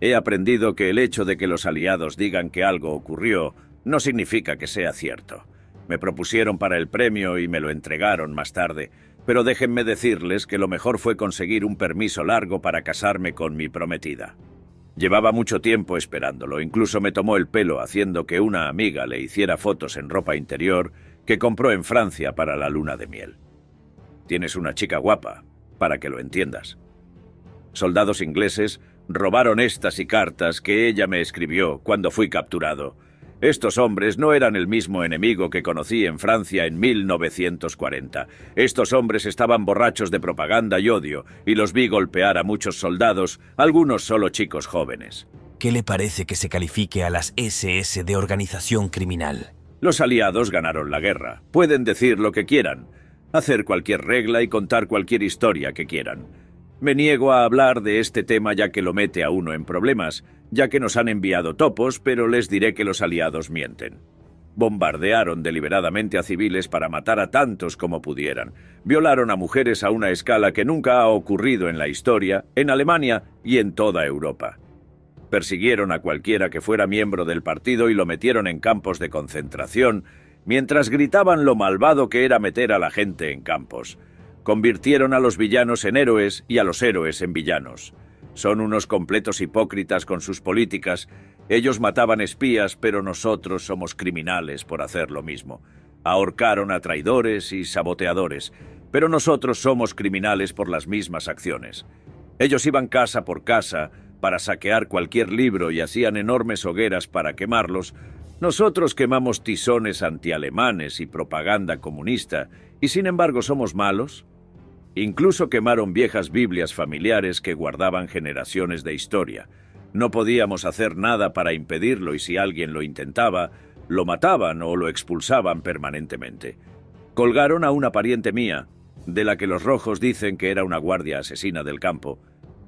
He aprendido que el hecho de que los aliados digan que algo ocurrió no significa que sea cierto. Me propusieron para el premio y me lo entregaron más tarde, pero déjenme decirles que lo mejor fue conseguir un permiso largo para casarme con mi prometida. Llevaba mucho tiempo esperándolo, incluso me tomó el pelo haciendo que una amiga le hiciera fotos en ropa interior que compró en Francia para la luna de miel. Tienes una chica guapa, para que lo entiendas. Soldados ingleses robaron estas y cartas que ella me escribió cuando fui capturado. Estos hombres no eran el mismo enemigo que conocí en Francia en 1940. Estos hombres estaban borrachos de propaganda y odio, y los vi golpear a muchos soldados, algunos solo chicos jóvenes. ¿Qué le parece que se califique a las SS de organización criminal? Los aliados ganaron la guerra. Pueden decir lo que quieran, hacer cualquier regla y contar cualquier historia que quieran. Me niego a hablar de este tema ya que lo mete a uno en problemas, ya que nos han enviado topos, pero les diré que los aliados mienten. Bombardearon deliberadamente a civiles para matar a tantos como pudieran. Violaron a mujeres a una escala que nunca ha ocurrido en la historia, en Alemania y en toda Europa. Persiguieron a cualquiera que fuera miembro del partido y lo metieron en campos de concentración, mientras gritaban lo malvado que era meter a la gente en campos. Convirtieron a los villanos en héroes y a los héroes en villanos. Son unos completos hipócritas con sus políticas. Ellos mataban espías, pero nosotros somos criminales por hacer lo mismo. Ahorcaron a traidores y saboteadores, pero nosotros somos criminales por las mismas acciones. Ellos iban casa por casa para saquear cualquier libro y hacían enormes hogueras para quemarlos. Nosotros quemamos tizones antialemanes y propaganda comunista, y sin embargo somos malos. Incluso quemaron viejas Biblias familiares que guardaban generaciones de historia. No podíamos hacer nada para impedirlo y si alguien lo intentaba, lo mataban o lo expulsaban permanentemente. Colgaron a una pariente mía, de la que los rojos dicen que era una guardia asesina del campo.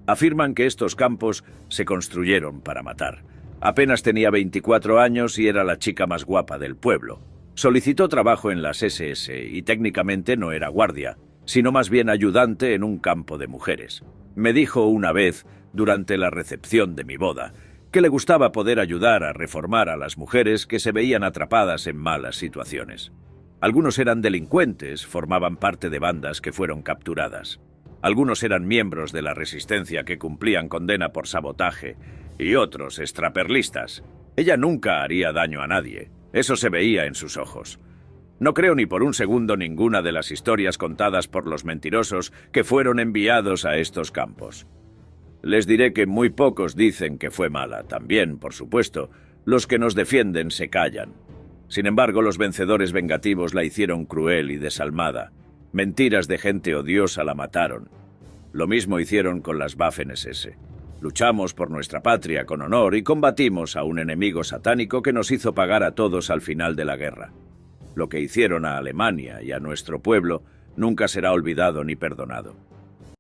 Afirman que estos campos se construyeron para matar. Apenas tenía 24 años y era la chica más guapa del pueblo. Solicitó trabajo en las SS y técnicamente no era guardia, sino más bien ayudante en un campo de mujeres. Me dijo una vez, durante la recepción de mi boda, que le gustaba poder ayudar a reformar a las mujeres que se veían atrapadas en malas situaciones. Algunos eran delincuentes, formaban parte de bandas que fueron capturadas. Algunos eran miembros de la resistencia que cumplían condena por sabotaje, y otros extraperlistas. Ella nunca haría daño a nadie, eso se veía en sus ojos. No creo ni por un segundo ninguna de las historias contadas por los mentirosos que fueron enviados a estos campos. Les diré que muy pocos dicen que fue mala. También, por supuesto, los que nos defienden se callan. Sin embargo, los vencedores vengativos la hicieron cruel y desalmada. Mentiras de gente odiosa la mataron. Lo mismo hicieron con las Waffen-SS. Luchamos por nuestra patria con honor y combatimos a un enemigo satánico que nos hizo pagar a todos al final de la guerra. Lo que hicieron a Alemania y a nuestro pueblo nunca será olvidado ni perdonado.